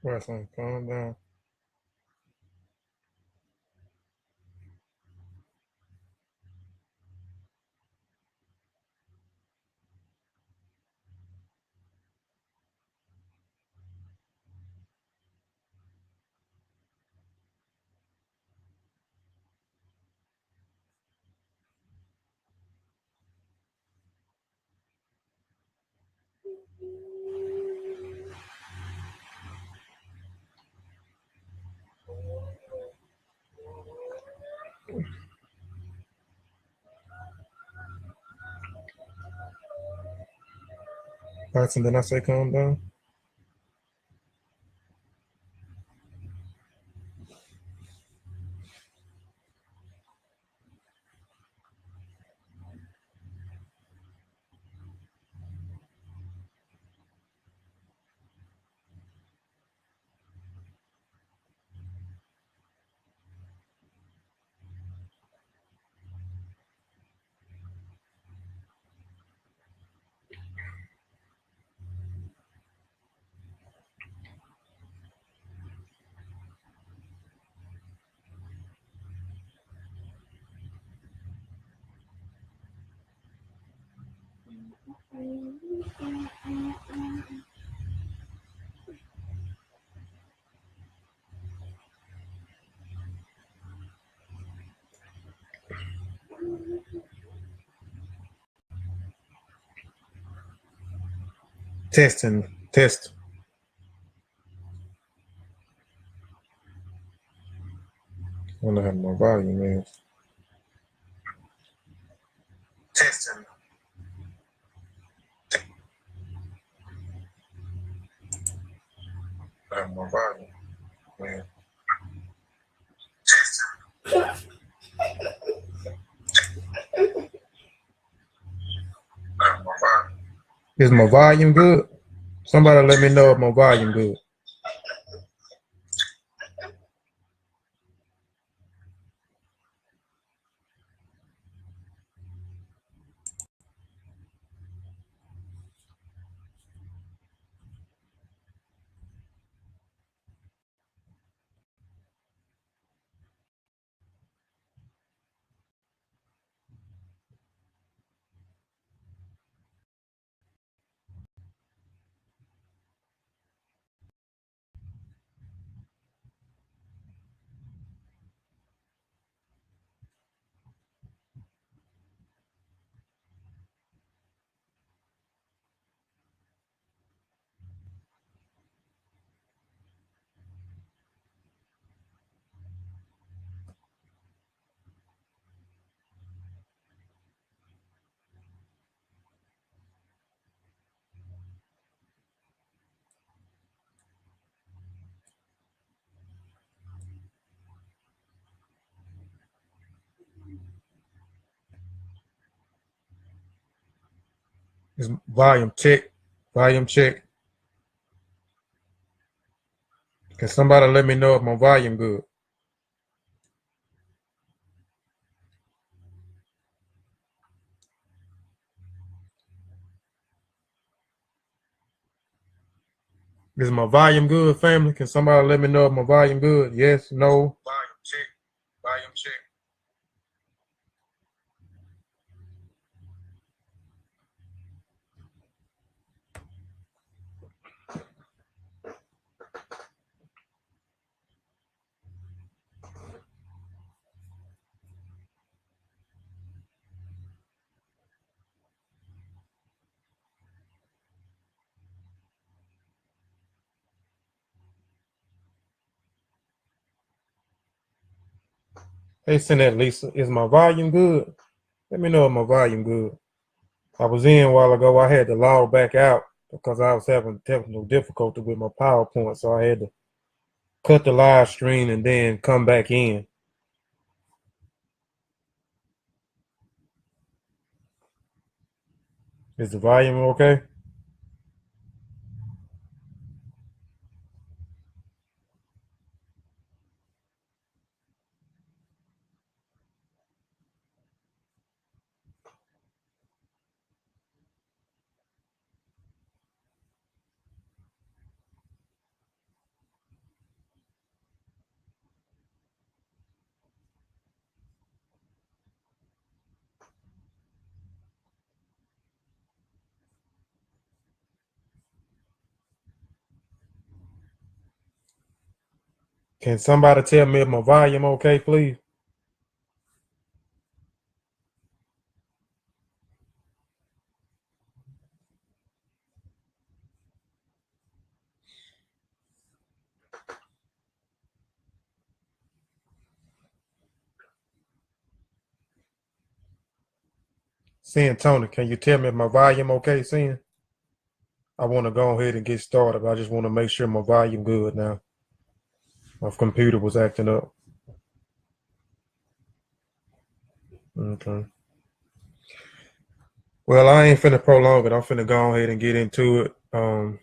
Wrestling, calm down. Watson, did I say calm down? Testing, test. I wonder how my volume is. Testing. How my volume. Man. Testing. How my volume. Is my volume good? Somebody let me know if my volume good. Is volume check. Volume check. Can somebody let me know if my volume good? Is my volume good, family? Can somebody let me know if my volume good? Yes, no? Volume check. Volume check. Hey, send that, Lisa. Is my volume good? Let me know if my volume good. I was in a while ago. I had to log back out because I was having technical difficulty with my PowerPoint, so I had to cut the live stream and then come back in. Is the volume okay? Can somebody tell me if my volume okay, please? Sin Tony, can you tell me if my volume okay, Sin? I want to go ahead and get started, but I just want to make sure my volume good now. My computer was acting up. Okay. Well, I ain't finna prolong it. I'm finna go ahead and get into it.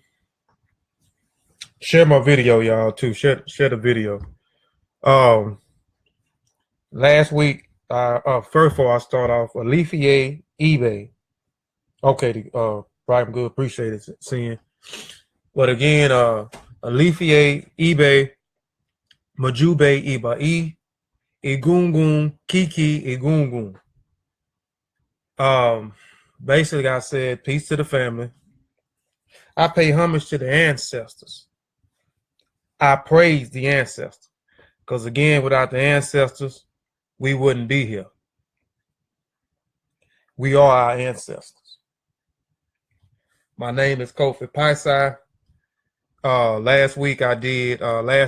Share my video, y'all, too. Share the video. Last week, first of all, I start off Alifier, eBay. Okay, right, I'm good. Appreciate it, seeing. But again, Alifier, eBay, Majube, Ibai, Egungun, Kiki, Egungun. Basically, I said, peace to the family. I pay homage to the ancestors. I praise the ancestors. Because again, without the ancestors, we wouldn't be here. We are our ancestors. My name is Kofi Paisai. Last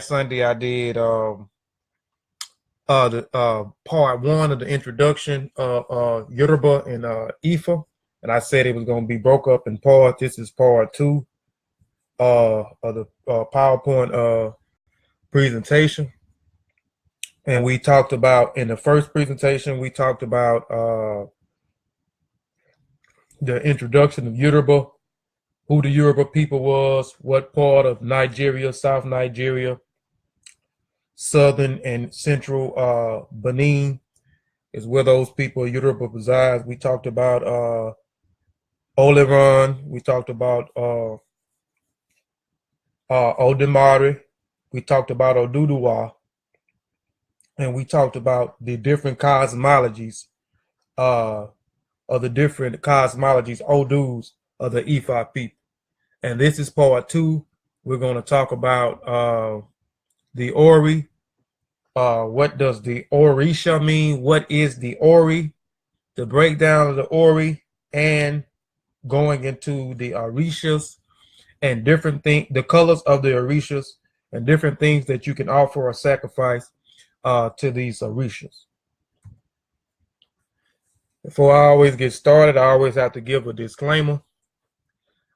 Sunday I did the part one of the introduction of Yoruba and Ifa, and I said it was going to be broke up in parts. This is part two of the PowerPoint presentation. And we talked about, in the first presentation, we talked about the introduction of Yoruba, who the Yoruba people was, what part of Nigeria, South Nigeria, Southern and Central Benin is where those people, Yoruba, reside. We talked about Oliran. We talked about Odemare. We talked about Oduduwa. And we talked about the different cosmologies of the different cosmologies, Odus of the Ifa people. And this is part two. We're going to talk about the Ori. What does the Orisha mean? What is the Ori? The breakdown of the Ori, and going into the Orishas and different things, the colors of the Orishas and different things that you can offer or sacrifice to these Orishas. Before I always get started, I always have to give a disclaimer.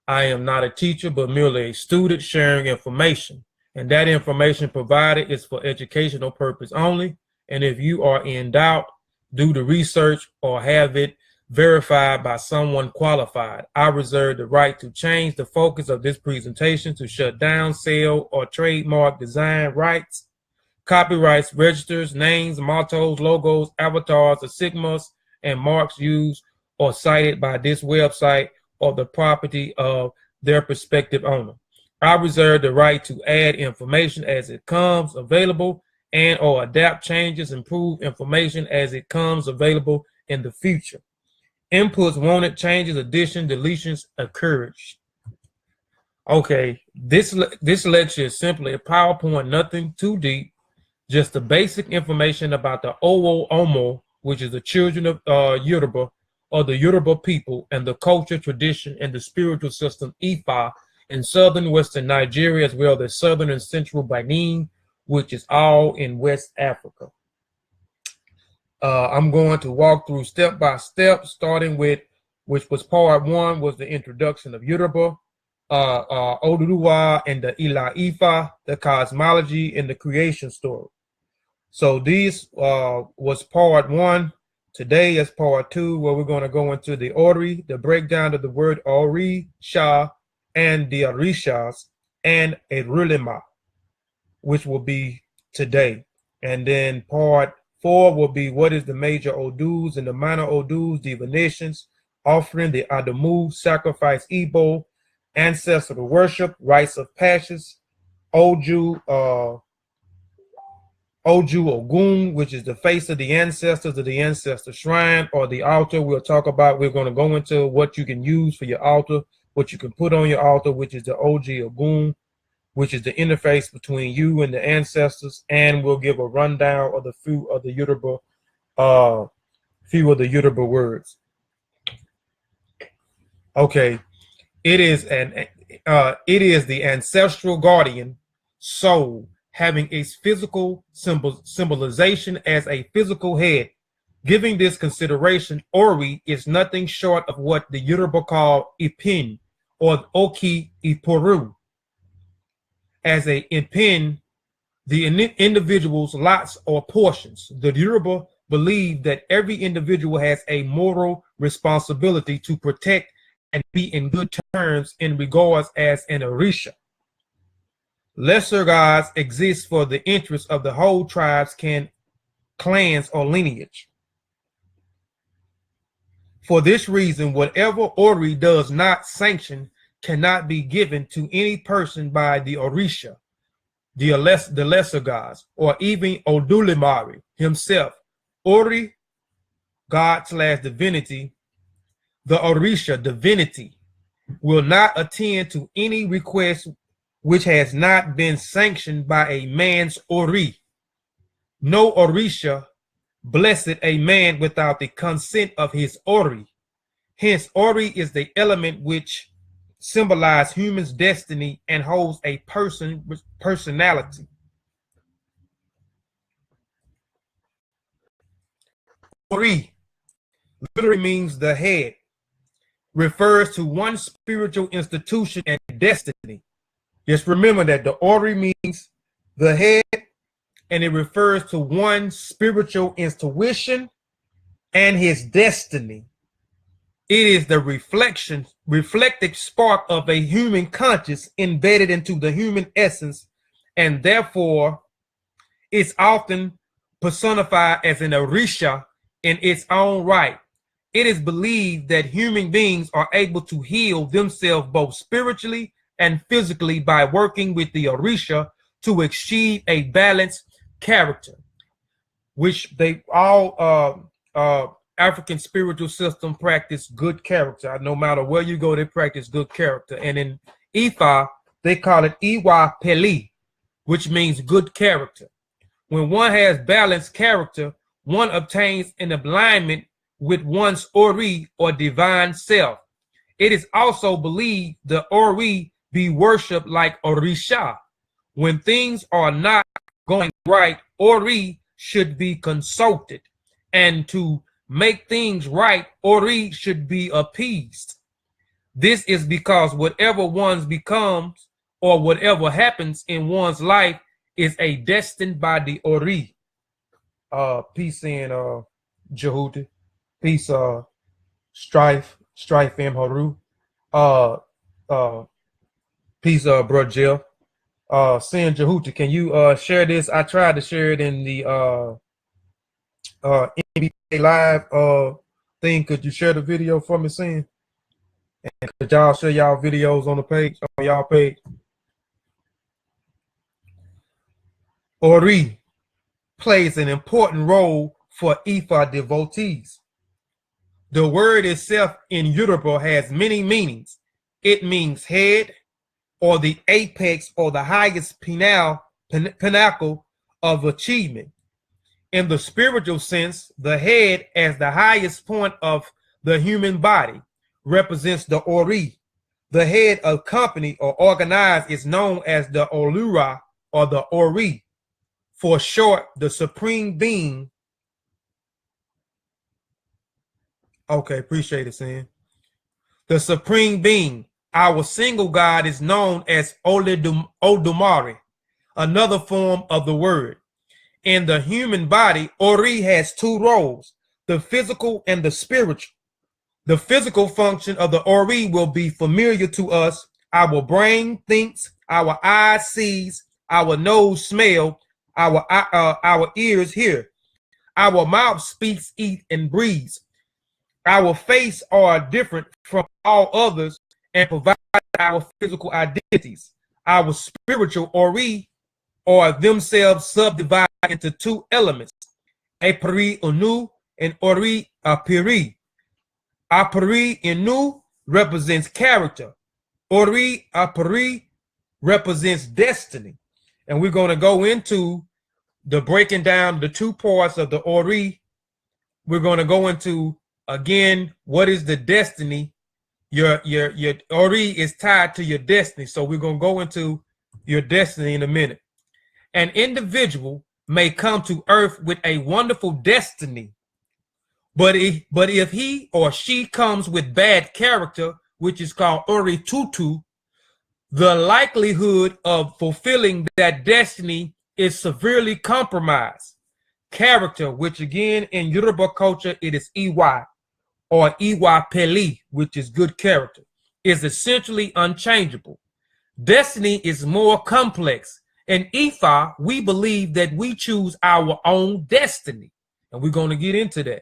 I am not a teacher, but merely a student sharing information. And that information provided is for educational purpose only. And if you are in doubt, do the research or have it verified by someone qualified. I reserve the right to change the focus of this presentation to shut down, sell, or trademark design rights, copyrights, registers, names, mottos, logos, avatars, insignias, and marks used or cited by this website or the property of their prospective owner. I reserve the right to add information as it comes available and or adapt changes, improve information as it comes available in the future. Inputs wanted, changes, additions, deletions encouraged. Okay, this lecture is simply a PowerPoint, nothing too deep, just the basic information about the Owo Omo, which is the children of Yoruba, or the Yoruba people, and the culture, tradition, and the spiritual system, Ifa, in southern western Nigeria, as well as southern and central Benin, which is all in West Africa. I'm going to walk through step by step, starting with, which was part one, was the introduction of Yoruba, Oduduwa, and the Ila Ifa, the cosmology, and the creation story. So these was part one. Today is part two, where we're going to go into the Ori, the breakdown of the word Ori, Sha, and the Orishas, and a Rulema, which will be today. And then part four will be what is the major Odus and the minor Odus, divinations, offering, the Adamu, sacrifice, Igbo, ancestral worship, rites of passage, Oju Ogun, which is the face of the ancestors of the ancestor shrine or the altar. We're going to go into what you can use for your altar, what you can put on your altar, which is the Oji Ogun, which is the interface between you and the ancestors, and we'll give a rundown of the few of the Yoruba words. Okay, it is the ancestral guardian soul having its physical symbolization as a physical head. Giving this consideration, Ori is nothing short of what the Yoruba call Ipin or Oki Iporu. As a Ipin, the individual's lots or portions. The Yoruba believe that every individual has a moral responsibility to protect and be in good terms in regards as an Orisha. Lesser gods exist for the interest of the whole tribes, clans, or lineage. For this reason, whatever Ori does not sanction cannot be given to any person by the Orisha, the lesser gods, or even Odulimari himself. Ori, God/divinity, the Orisha, divinity, will not attend to any request which has not been sanctioned by a man's Ori. No Orisha blessed a man without the consent of his Ori. Hence, Ori is the element which symbolizes human's destiny and holds a personality. Ori literally means the head, refers to one spiritual institution and destiny. Just remember that the Ori means the head, and it refers to one spiritual intuition and his destiny. It is the reflective spark of a human conscience embedded into the human essence, and therefore it's often personified as an Orisha in its own right. It is believed that human beings are able to heal themselves both spiritually and physically by working with the Orisha to achieve a balanced character, which they all African spiritual system practice good character. No matter where you go, they practice good character. And in Ifa, they call it Iwa Peli, which means good character. When one has balanced character, one obtains an alignment with one's Ori or divine self. It is also believed the Ori be worshipped like Orisha. When things are not going right, Ori should be consulted, and to make things right, Ori should be appeased. This is because whatever one becomes or whatever happens in one's life is a destined by the Ori. Peace in Jehuti. Peace, Strife M. Haru. Peace, Bro Jill. Sin Jehuti, can you share this? I tried to share it in the NBA Live thing. Could you share the video for me, Sin? And could y'all share y'all videos on the page, on y'all page? Ori plays an important role for Ifa devotees. The word itself in Yoruba has many meanings. It means head, or the apex, or the highest pinnacle of achievement. In the spiritual sense, the head, as the highest point of the human body, represents the Ori. The head of company or organized is known as the Olura or the Ori. For short, the supreme being. Okay, appreciate it, Sam. The supreme being, our single God, is known as Odumare, another form of the word. In the human body, Ori has two roles, the physical and the spiritual. The physical function of the Ori will be familiar to us. Our brain thinks, our eyes sees, our nose smell, our ears hear, our mouth speaks, eat, and breathes. Our face are different from all others and provide our physical identities. Our spiritual Ori are themselves subdivided into two elements, Aperi Unu and Ori Aperi. Aperi Inu represents character. Ori Aperi represents destiny. And we're going to go into the breaking down the two parts of the Ori. We're going to go into, again, what is the destiny? Your Ori is tied to your destiny. So we're going to go into your destiny in a minute. An individual may come to earth with a wonderful destiny, but if he or she comes with bad character, which is called Ori Tutu, the likelihood of fulfilling that destiny is severely compromised. Character, which again in Yoruba culture it is Iwa or Iwa Peli, which is good character, is essentially unchangeable. Destiny is more complex. In Ifa, we believe that we choose our own destiny, and we're going to get into that.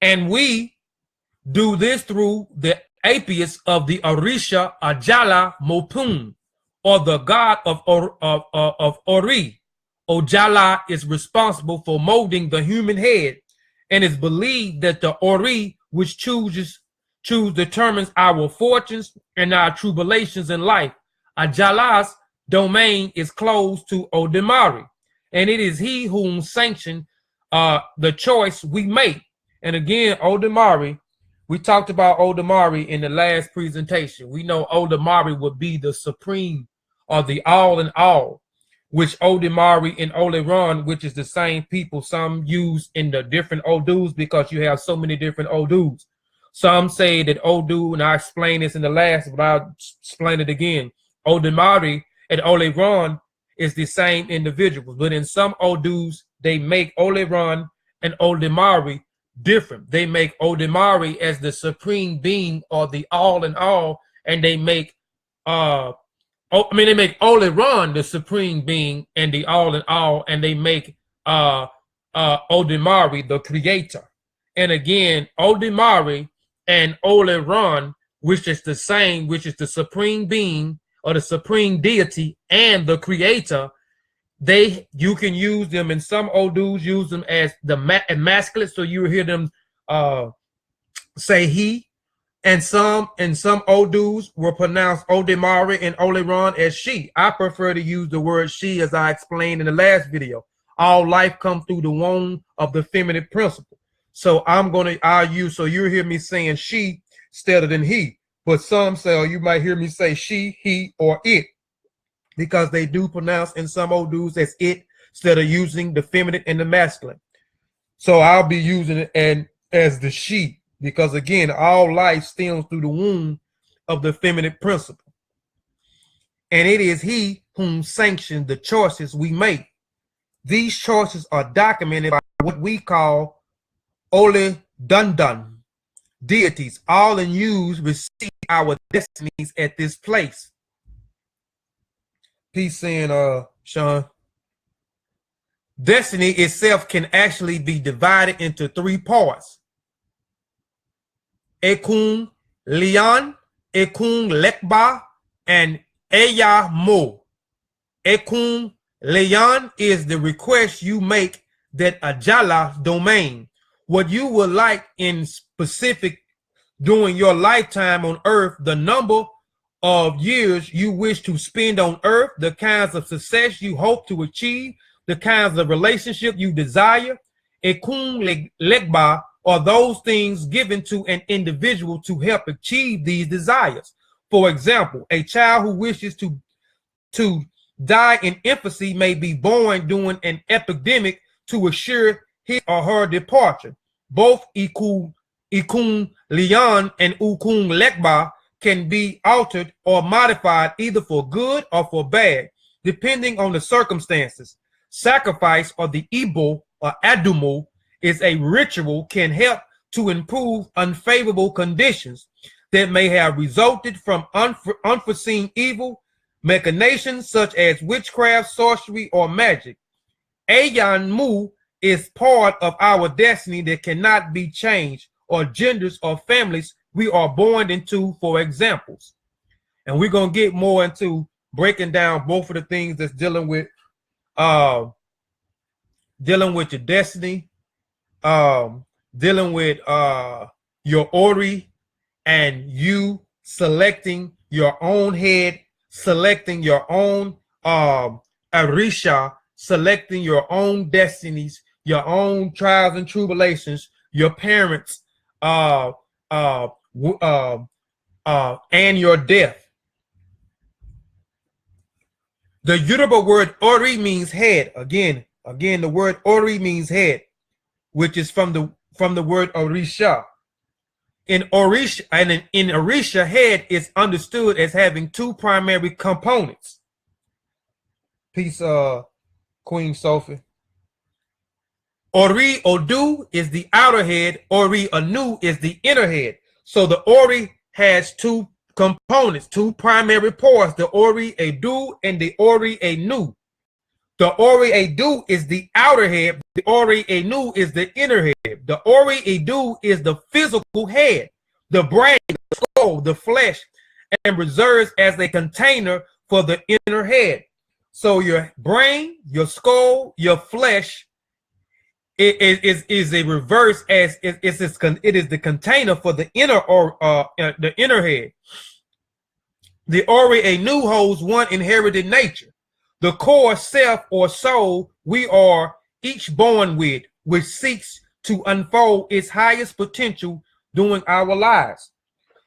And we do this through the apius of the Orisha Ajala Mopun, or the god of Ori. Ojala is responsible for molding the human head, and it's believed that the Ori, which determines our fortunes and our tribulations in life. Ajala's domain is closed to Odemari, and it is he whom sanctions the choice we make. And again, Odemari, we talked about Odemari in the last presentation. We know Odemari would be the supreme or the all in all, which Odemari and Oleron, which is the same people, some use in the different Odus because you have so many different Odus. Some say that Odu, and I explained this in the last, but I'll explain it again. Odemari and Oleron is the same individuals, but in some Odus, they make Oleron and Odemari different. They make Odemari as the supreme being or the all in all, and they make they make Oleron the supreme being and the all in all, and they make Odemari the creator. And again, Odemari and Oleron, which is the same, which is the supreme being or the supreme deity and the creator, you can use them in some Odus, use them as the masculine, so you hear them say he, and some Odus will pronounce Odemari and Oleron as she. I prefer to use the word she, as I explained in the last video. All life comes through the womb of the feminine principle. So I'll use, so you hear me saying she instead of than he. But some say, or you might hear me say she, he, or it, because they do pronounce in some Odus as it instead of using the feminine and the masculine. So I'll be using it as the she, because again, all life stems through the womb of the feminine principle. And it is he whom sanctions the choices we make. These choices are documented by what we call Ole Dundun deities. All in use receive our destinies at this place. Peace saying, Sean. Destiny itself can actually be divided into three parts. Ekun Lian, Ekun Lekba, and Eya Mo. Ekun Lian is the request you make that Ajala domain. What you would like in specific during your lifetime on earth, the number of years you wish to spend on earth, the kinds of success you hope to achieve, the kinds of relationship you desire. Ekun Legba are those things given to an individual to help achieve these desires. For example, a child who wishes to die in infancy may be born during an epidemic to assure his or her departure. Both Ikun Lian and Ukun Lekba can be altered or modified either for good or for bad, depending on the circumstances. Sacrifice, or the Igbo or Adumo, is a ritual can help to improve unfavorable conditions that may have resulted from unforeseen evil machinations such as witchcraft, sorcery, or magic. Ayan Mu is part of our destiny that cannot be changed, or genders or families we are born into, for examples. And we're going to get more into breaking down both of the things that's dealing with your destiny, dealing with your Ori, and you selecting your own head selecting your own Arisha, selecting your own destinies, your own trials and tribulations, your parents, and your death. The Yoruba word Ori means head. Again, the word Ori means head, which is from the word Orisha. In Orisha, and in Orisha, head is understood as having two primary components. Peace, Queen Sophie. Ori Odu is the outer head. Ori Anu is the inner head. So the Ori has two components, two primary parts, the Ori Edu and the Ori Enu. The Ori Edu is the outer head. The Ori Enu is the inner head. The Ori Edu is the physical head, the brain, the skull, the flesh, and reserves as a container for the inner head. So your brain, your skull, your flesh is a reverse, as it is the container for the inner the inner head. The Ori Enu holds one inherited nature, the core self or soul we are each born with, which seeks to unfold its highest potential during our lives.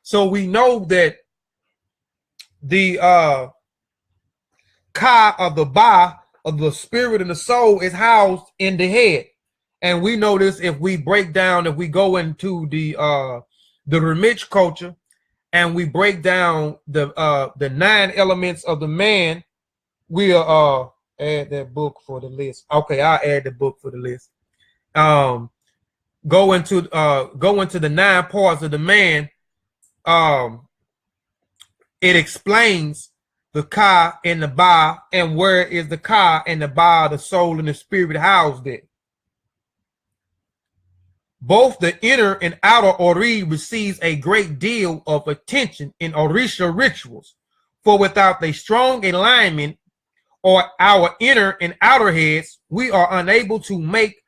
So we know that the Ka of the Ba, of the spirit and the soul, is housed in the head. And we know this if we break down, if we go into the Ramich culture and we break down the 9 elements of the man. We'll add that book for the list. Okay, I'll add the book for the list. Go into the 9 parts of the man. It explains the Ka and the Ba, and where is the Ka and the Ba, the soul and the spirit housed it. Both the inner and outer Ori receives a great deal of attention in Orisha rituals, for without a strong alignment or our inner and outer heads, we are unable to make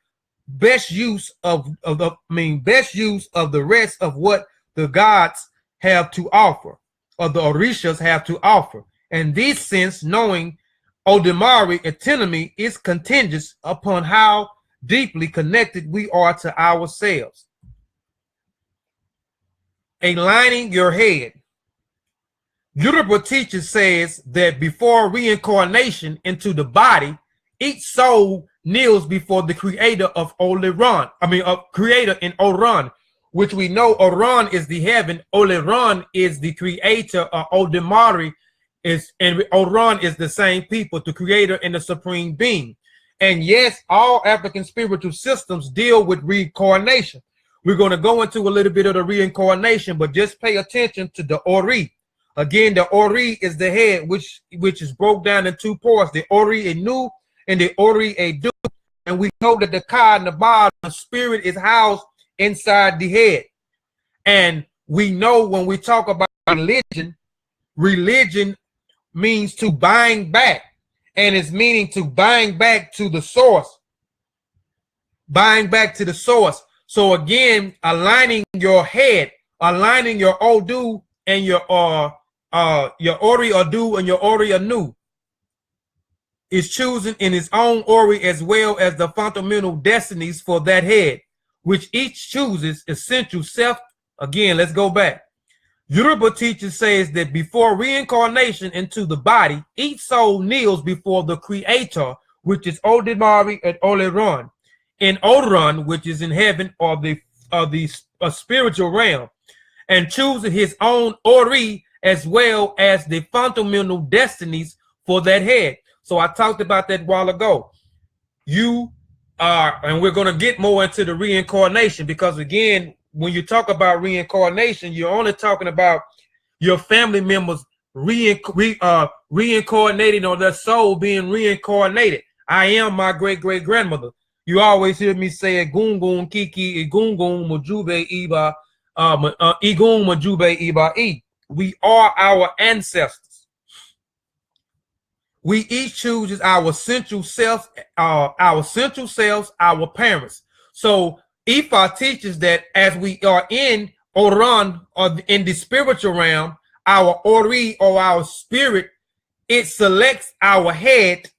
best use of the rest of what the gods have to offer, or the Orishas have to offer. In this sense, knowing Odemari autonomy is contingent upon how deeply connected we are to ourselves. Aligning your head. Yoruba teacher says that before reincarnation into the body, each soul kneels before the creator of Oleron. Creator in Oran, which we know Oran is the heaven. Oleron is the creator. Odemari and Oran is the same people, the creator and the supreme being. And yes, all African spiritual systems deal with reincarnation. We're going to go into a little bit of the reincarnation, but just pay attention to the Ori. Again, the Ori is the head, which is broke down in 2 parts, the Ori Enu and the Ori Edu. And we know that the Ka and the Ba, the spirit, is housed inside the head. And we know when we talk about religion means to bind back. And it's meaning to bind back to the source. Bind back to the source. So again, aligning your head, aligning your Odu and your Ori Odu and your Ori Anu is choosing in its own Ori as well as the fundamental destinies for that head, which each chooses essential self. Again, let's go back. Yoruba teacher says that before reincarnation into the body, each soul kneels before the creator, which is Odemari and Oleron. In Oran, which is in heaven or the spiritual realm, and chooses his own Ori as well as the fundamental destinies for that head. So I talked about that a while ago. You are, and we're going to get more into the reincarnation, because again, when you talk about reincarnation, you're only talking about your family members reincarnating, or their soul being reincarnated. I am my great-great-grandmother. You always hear me say Egungun Kiki, Egungun Mujube Iba, Igun Mujube Iba E. We are our ancestors. We each chooses our central self, our parents. So Ifa teaches that as we are in Oran, or in the spiritual realm, our Ori, or our spirit, it selects our head,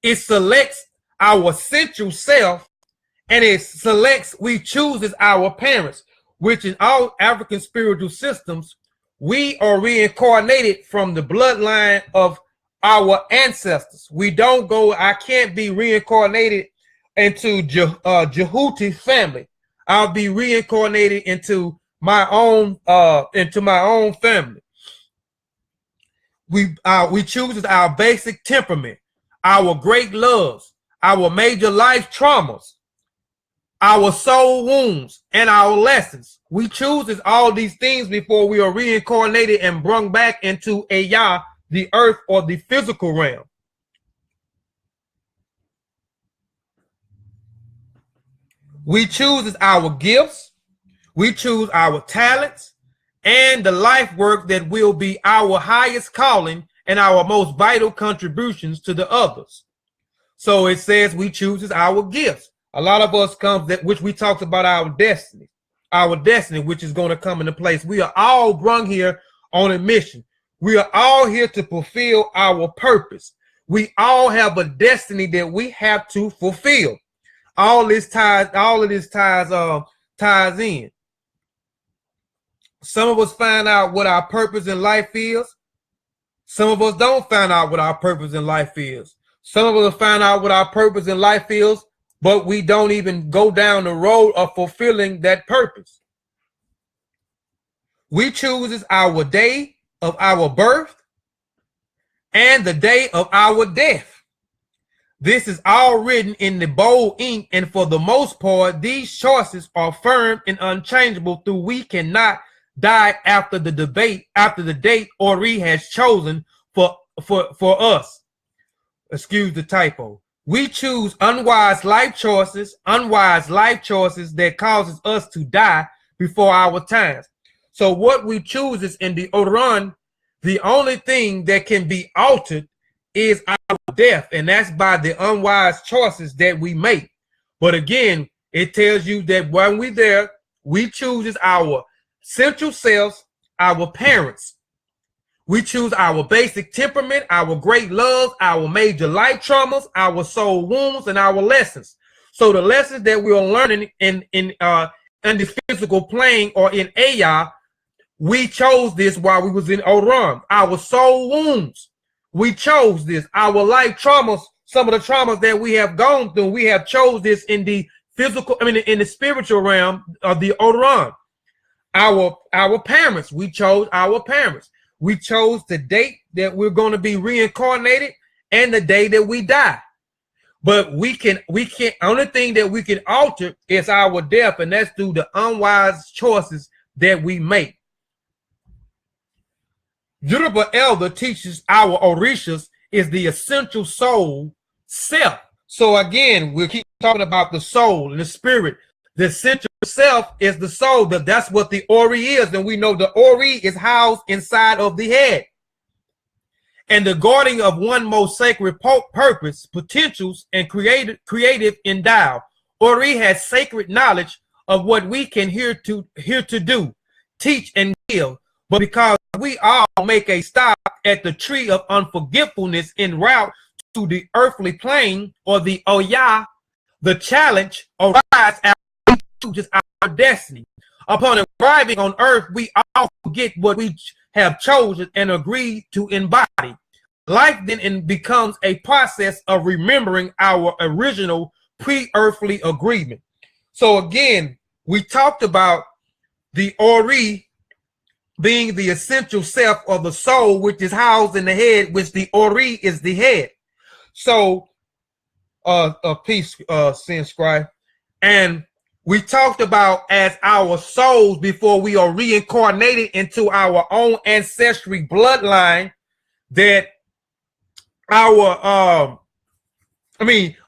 it selects our central self, and it selects, we chooses our parents, which in all African spiritual systems, we are reincarnated from the bloodline of our ancestors. We don't go, I can't be reincarnated into Jehuti family. I'll be reincarnated into my own family. We choose our basic temperament, our great loves, our major life traumas, our soul wounds, and our lessons. We choose all these things before we are reincarnated and brought back into Aya, the earth or the physical realm. We choose our gifts, we choose our talents, and the life work that will be our highest calling and our most vital contributions to the others. So it says we choose our gifts. A lot of us comes that which we talked about our destiny, which is going to come into place. We are all brung here on a mission. We are all here to fulfill our purpose. We all have a destiny that we have to fulfill. All of this ties in. Some of us find out what our purpose in life is. Some of us don't find out what our purpose in life is. Some of us find out what our purpose in life is, but we don't even go down the road of fulfilling that purpose. We choose our day of our birth and the day of our death. This is all written in the bold ink, and for the most part, these choices are firm and unchangeable. Through we cannot die after the date Ori has chosen for us. Excuse the typo. We choose unwise life choices that causes us to die before our times. So what we choose is in the Oran, the only thing that can be altered is our death, and that's by the unwise choices that we make. But again, it tells you that when we're there, we choose our central selves, our parents. We choose our basic temperament, our great loves, our major life traumas, our soul wounds, and our lessons. So the lessons that we are learning in the physical plane or in Aya, we chose this while we was in Oran. Our soul wounds, we chose this. Our life traumas, some of the traumas that we have gone through, we have chose this in the physical, in the spiritual realm of the Oran. Our parents, we chose our parents. We chose the date that we're going to be reincarnated and the day that we die. But we can't, only thing that we can alter is our death, and that's through the unwise choices that we make. Yoruba elder teaches our Orishas is the essential soul self. So again, we'll keep talking about the soul and the spirit. The essential self is the soul. That's what the Ori is. And we know the Ori is housed inside of the head. And the guarding of one most sacred purpose, potentials, and creative endow. Ori has sacred knowledge of what we can here to do, teach, and give. But because we all make a stop at the tree of unforgetfulness en route to the earthly plane or the Oya, the challenge arises after we choose our destiny. Upon arriving on earth, we all forget what we have chosen and agreed to embody. Life then becomes a process of remembering our original pre-earthly agreement. So again, we talked about the Ori being the essential self of the soul, which is housed in the head, which the Ori is the head. So, peace, Sin Scribe. And we talked about as our souls before we are reincarnated into our own ancestry bloodline, that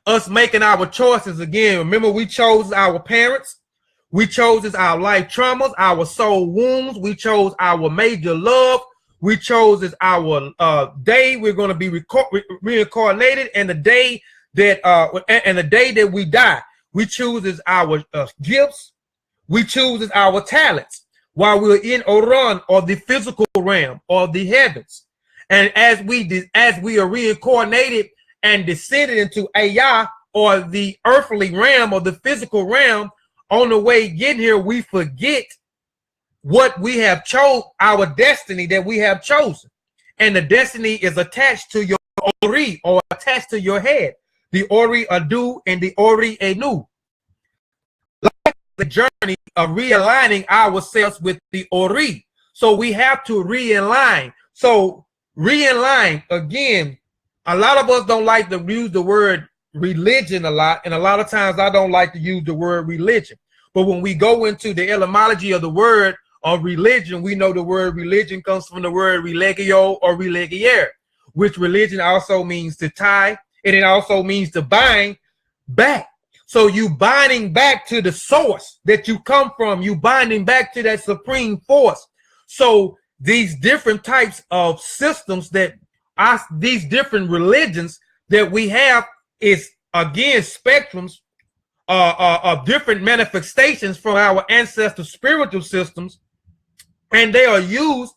us making our choices again. Remember, we chose our parents. We chose our life traumas, our soul wounds. We chose our major love. We chose our day we're going to be reincarnated, and the day that we die. We choose our gifts. We choose our talents while we're in Oran or the physical realm or the heavens. And as we are reincarnated and descended into Aya, or the earthly realm or the physical realm, on the way getting here, we forget what we have chosen, our destiny that we have chosen. And the destiny is attached to your Ori, or attached to your head. The Ori Adu and the Ori Enu. Like the journey of realigning ourselves with the Ori. So we have to realign. So realign, again, a lot of us don't like to use the word religion a lot, and a lot of times I don't like to use the word religion. But when we go into the etymology of the word of religion, we know the word religion comes from the word religio or religiere, which religion also means to tie, and it also means to bind back. So you binding back to the source that you come from, you binding back to that supreme force. So these different types of systems these different religions that we have is, again, spectrums of different manifestations from our ancestor spiritual systems, and they are used.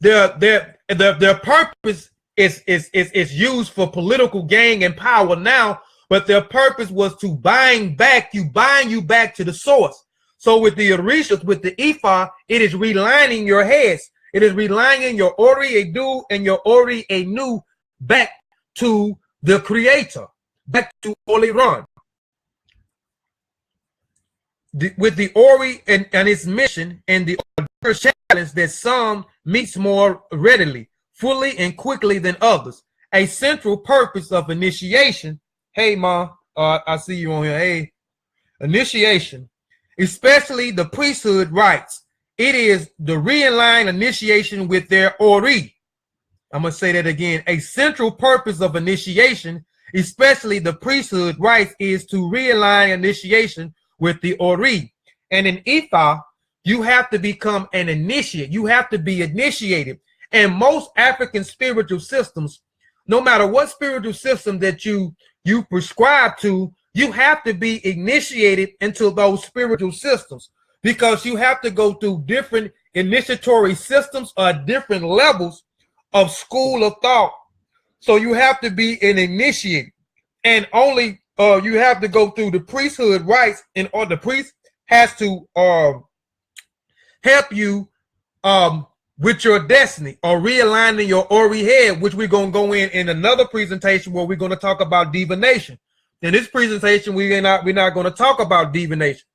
Their purpose is used for political gain and power now, but their purpose was to bind you back to the source. So with the Orishas, with the Ifa, it is realigning your heads. It is realigning your Ori Edu and your Ori Enu back to the Creator, back to Holy Run. With the Ori and its mission and the challenge that some meets more readily, fully, and quickly than others. A central purpose of initiation. Hey, Ma, I see you on here. Hey, initiation, especially the priesthood rites. It is the realign initiation with their Ori. I'm going to say that again. A central purpose of initiation, especially the priesthood rites, is to realign initiation with the Ori. And in Ifa, you have to become an initiate. You have to be initiated. And most African spiritual systems, no matter what spiritual system that you prescribe to, you have to be initiated into those spiritual systems, because you have to go through different initiatory systems or different levels of school of thought. So you have to be an initiate, and only you have to go through the priesthood rites, or the priest has to help you with your destiny, or realigning your Ori head, which we're going to go in another presentation where we're going to talk about divination. In this presentation, we're not going to talk about divination,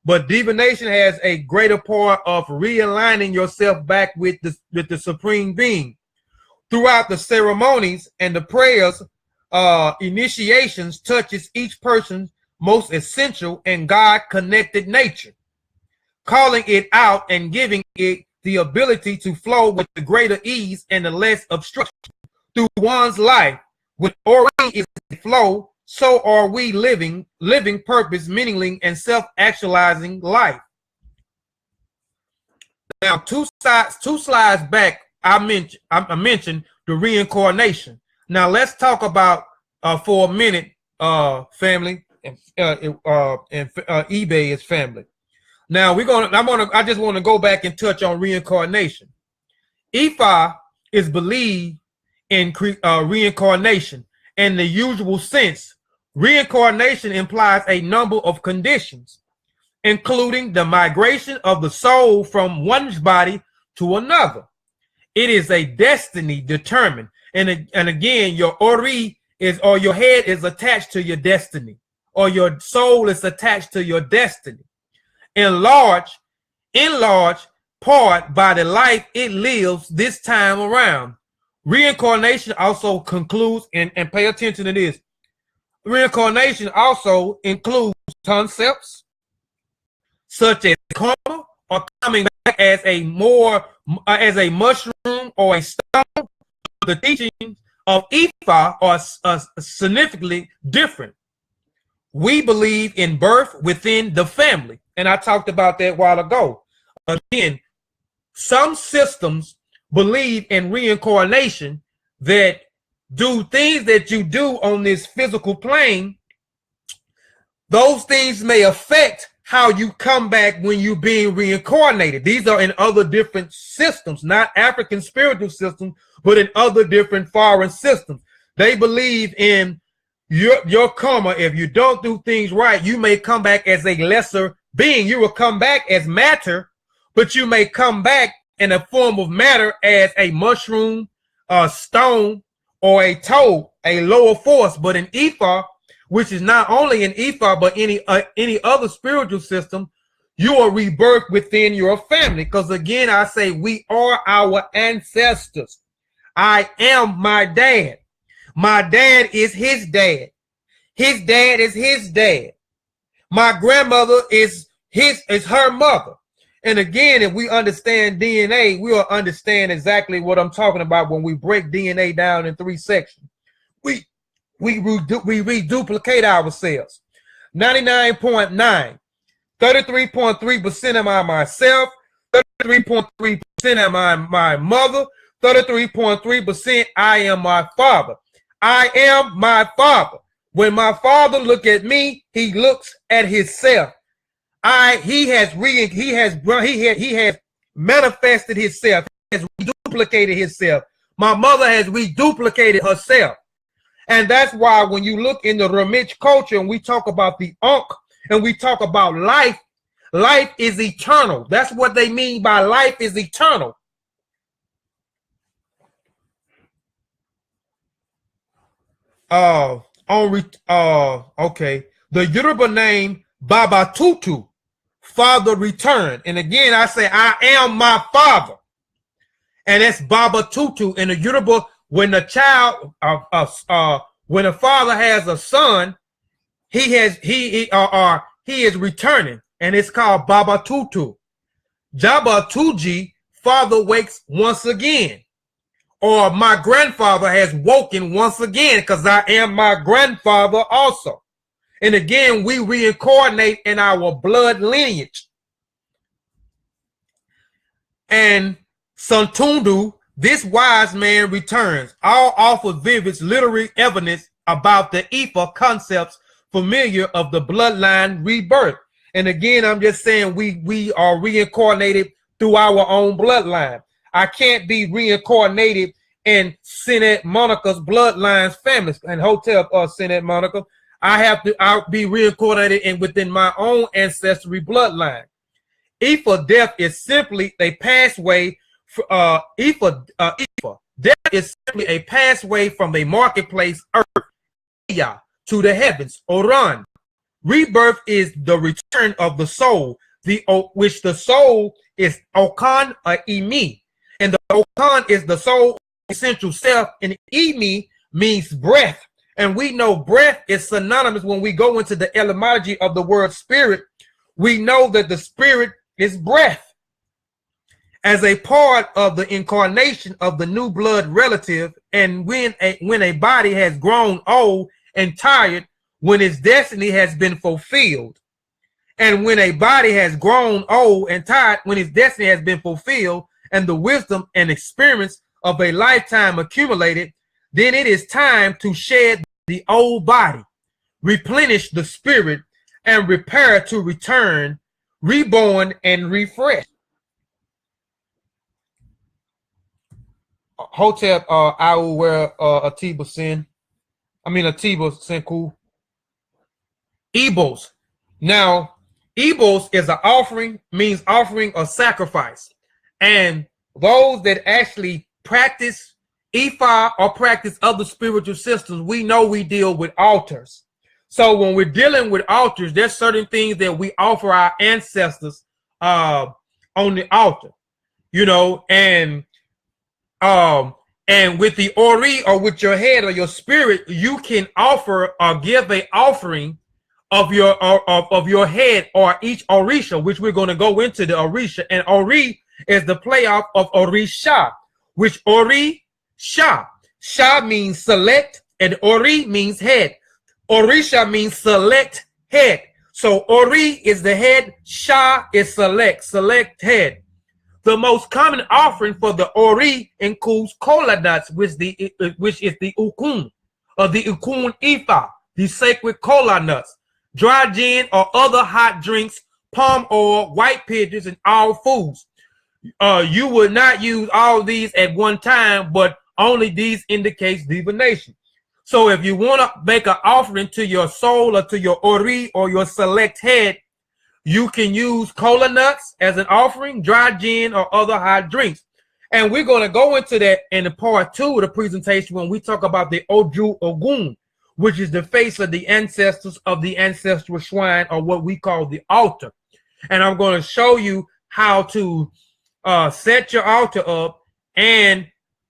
but divination has a greater part of realigning yourself back with the supreme being. Throughout the ceremonies and the prayers, initiations touches each person's most essential and God-connected nature, calling it out and giving it the ability to flow with the greater ease and the less obstruction through one's life. When Ori is the flow, so are we living purpose, meaning, and self-actualizing life. Now, two slides back, I mentioned the reincarnation. Now let's talk about for a minute, family, and eBay is family. Now I just want to go back and touch on reincarnation. Ifa is believed in reincarnation in the usual sense. Reincarnation implies a number of conditions, including the migration of the soul from one's body to another. It is a destiny determined, and again, your Ori is, or your head is attached to your destiny, or your soul is attached to your destiny. In large part by the life it lives this time around. Reincarnation also concludes, and pay attention to this, reincarnation also includes concepts such as karma, or coming back as a mushroom or a stone. The teachings of Ifa are significantly different. We believe in birth within the family, and I talked about that a while ago. Again, some systems believe in reincarnation, that do things that you do on this physical plane, those things may affect how you come back when you're being reincarnated. These are in other different systems, not African spiritual systems, but in other different foreign systems. They believe in your karma. If you don't do things right, you may come back as a lesser being. You will come back as matter, but you may come back in a form of matter as a mushroom, a stone, or a toad, a lower force. But in Ifa, which is not only in Ifa, but any other spiritual system, you are rebirthed within your family. Because again, I say we are our ancestors. I am my dad. My dad is his dad. His dad is his dad. My grandmother is her mother. And again, if we understand DNA, we'll understand exactly what I'm talking about when we break DNA down in 3 sections. We reduplicate ourselves. 99.9, 33.3% am I myself, 33.3% am I my mother, 33.3% I am my father. I am my father. When my father look at me, he looks at himself. He has manifested himself. He has reduplicated himself. My mother has reduplicated herself. And that's why when you look in the Ramich culture and we talk about the Ankh and we talk about life, life is eternal. That's what they mean by life is eternal. Okay. The Yoruba name Baba Tutu, father returned. And again, I say, I am my father. And that's Baba Tutu. In the Yoruba, when a child, when a father has a son, he is returning. And it's called Baba Tutu. Jabba Tuji, father wakes once again. Or my grandfather has woken once again, because I am my grandfather also. And again, we reincarnate in our blood lineage. And Santundu, this wise man returns. All offer vivid literary evidence about the Ifa concepts familiar of the bloodline rebirth. And again, I'm just saying we are reincarnated through our own bloodline. I can't be reincarnated in Senate Monica's bloodlines families and Hotel Senate Monica. I'll be reincarnated in within my own ancestry bloodline. Ifa death is simply a pathway. Ifa death is simply a pathway from the marketplace earth to the heavens. Oran. Rebirth is the return of the soul, which the soul is Okan or Imi. And the Okan is the soul essential self, and Imi means breath. And we know breath is synonymous when we go into the etymology of the word spirit. We know that the spirit is breath. As a part of the incarnation of the new blood relative, and when a body has grown old and tired, when its destiny has been fulfilled. And when a body has grown old and tired, when its destiny has been fulfilled, and the wisdom and experience of a lifetime accumulated, then it is time to shed the old body, replenish the spirit, and repair to return, reborn, and refreshed. Hotep I will wear Atiba Senku. Ebos. Now, Ebos is an offering, means offering or sacrifice. And those that actually practice Ifa or practice other spiritual systems, we know we deal with altars. So when we're dealing with altars, there's certain things that we offer our ancestors on the altar, you know, and with the Ori or with your head or your spirit, you can offer or give a offering of your head or each Orisha, which we're going to go into the Orisha. And Ori is the playoff of Orisha, which Orisha. Sha means select and Ori means head. Orisha means select head. So Ori is the head, Sha is select head. The most common offering for the Ori includes kola nuts, which is the ukun, or the ukun ifa, the sacred kola nuts, dry gin or other hot drinks palm oil, white pigeons, and all foods. You would not use all these at one time, but only these indicates divination. So if you want to make an offering to your soul or to your ori or your select head, you can use cola nuts as an offering, dry gin, or other hot drinks. And we're going to go into that in the part 2 of the presentation when we talk about the Oju Ogun, which is the face of the ancestors of the ancestral shrine, or what we call the altar. And I'm going to show you how to set your altar up and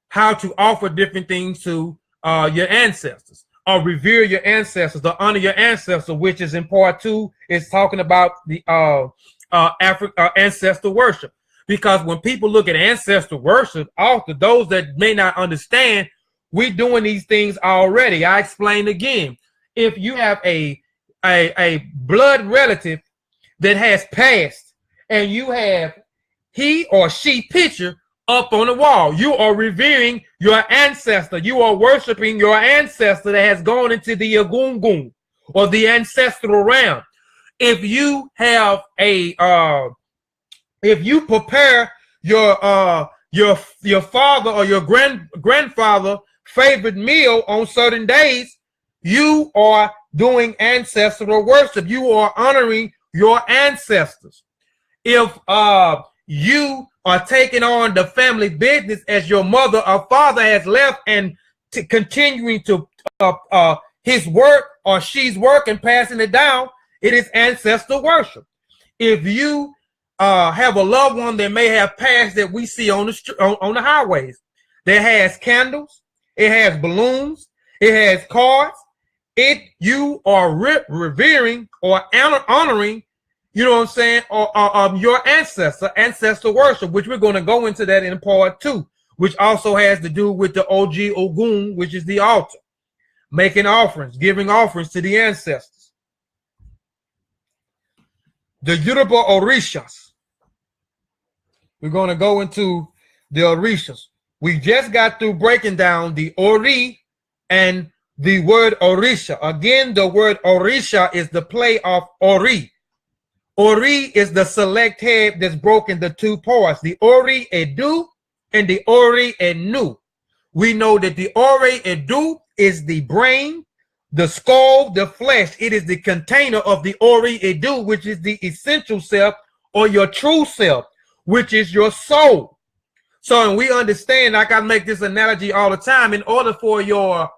how to offer different things to your ancestors, or revere your ancestors, or honor your ancestors, which is in part 2, is talking about the ancestor worship. Because when people look at ancestor worship, altar, those that may not understand, we're doing these things already. I explain again. If you have a blood relative that has passed, and you have he or she picture up on the wall, you are revering your ancestor. You are worshiping your ancestor that has gone into the Agungun, or the ancestral realm. If you have if you prepare your father or your grandfather favorite meal on certain days, you are doing ancestral worship. You are honoring your ancestors. If you are taking on the family business as your mother or father has left, and continuing to his work, or she's work and passing it down, it is ancestor worship. If you have a loved one that may have passed, that we see on the highways, that has candles, it has balloons, it has cards, you are revering or honoring, you know what I'm saying, or your ancestor worship, which we're going to go into that in part 2, which also has to do with the Oji Ogun, which is the altar, making offerings, giving offerings to the ancestors. The Yoruba Orishas. We're going to go into the Orishas. We just got through breaking down the Ori and the word Orisha. Again, the word Orisha is the play of Ori. Ori is the select head that's broken the two parts, the Ori Edu and the Ori Enu. We know that the Ori Edu is the brain, the skull, the flesh. It is the container of the Ori Edu, which is the essential self, or your true self, which is your soul. So, and we understand, like I make this analogy all the time, in order for your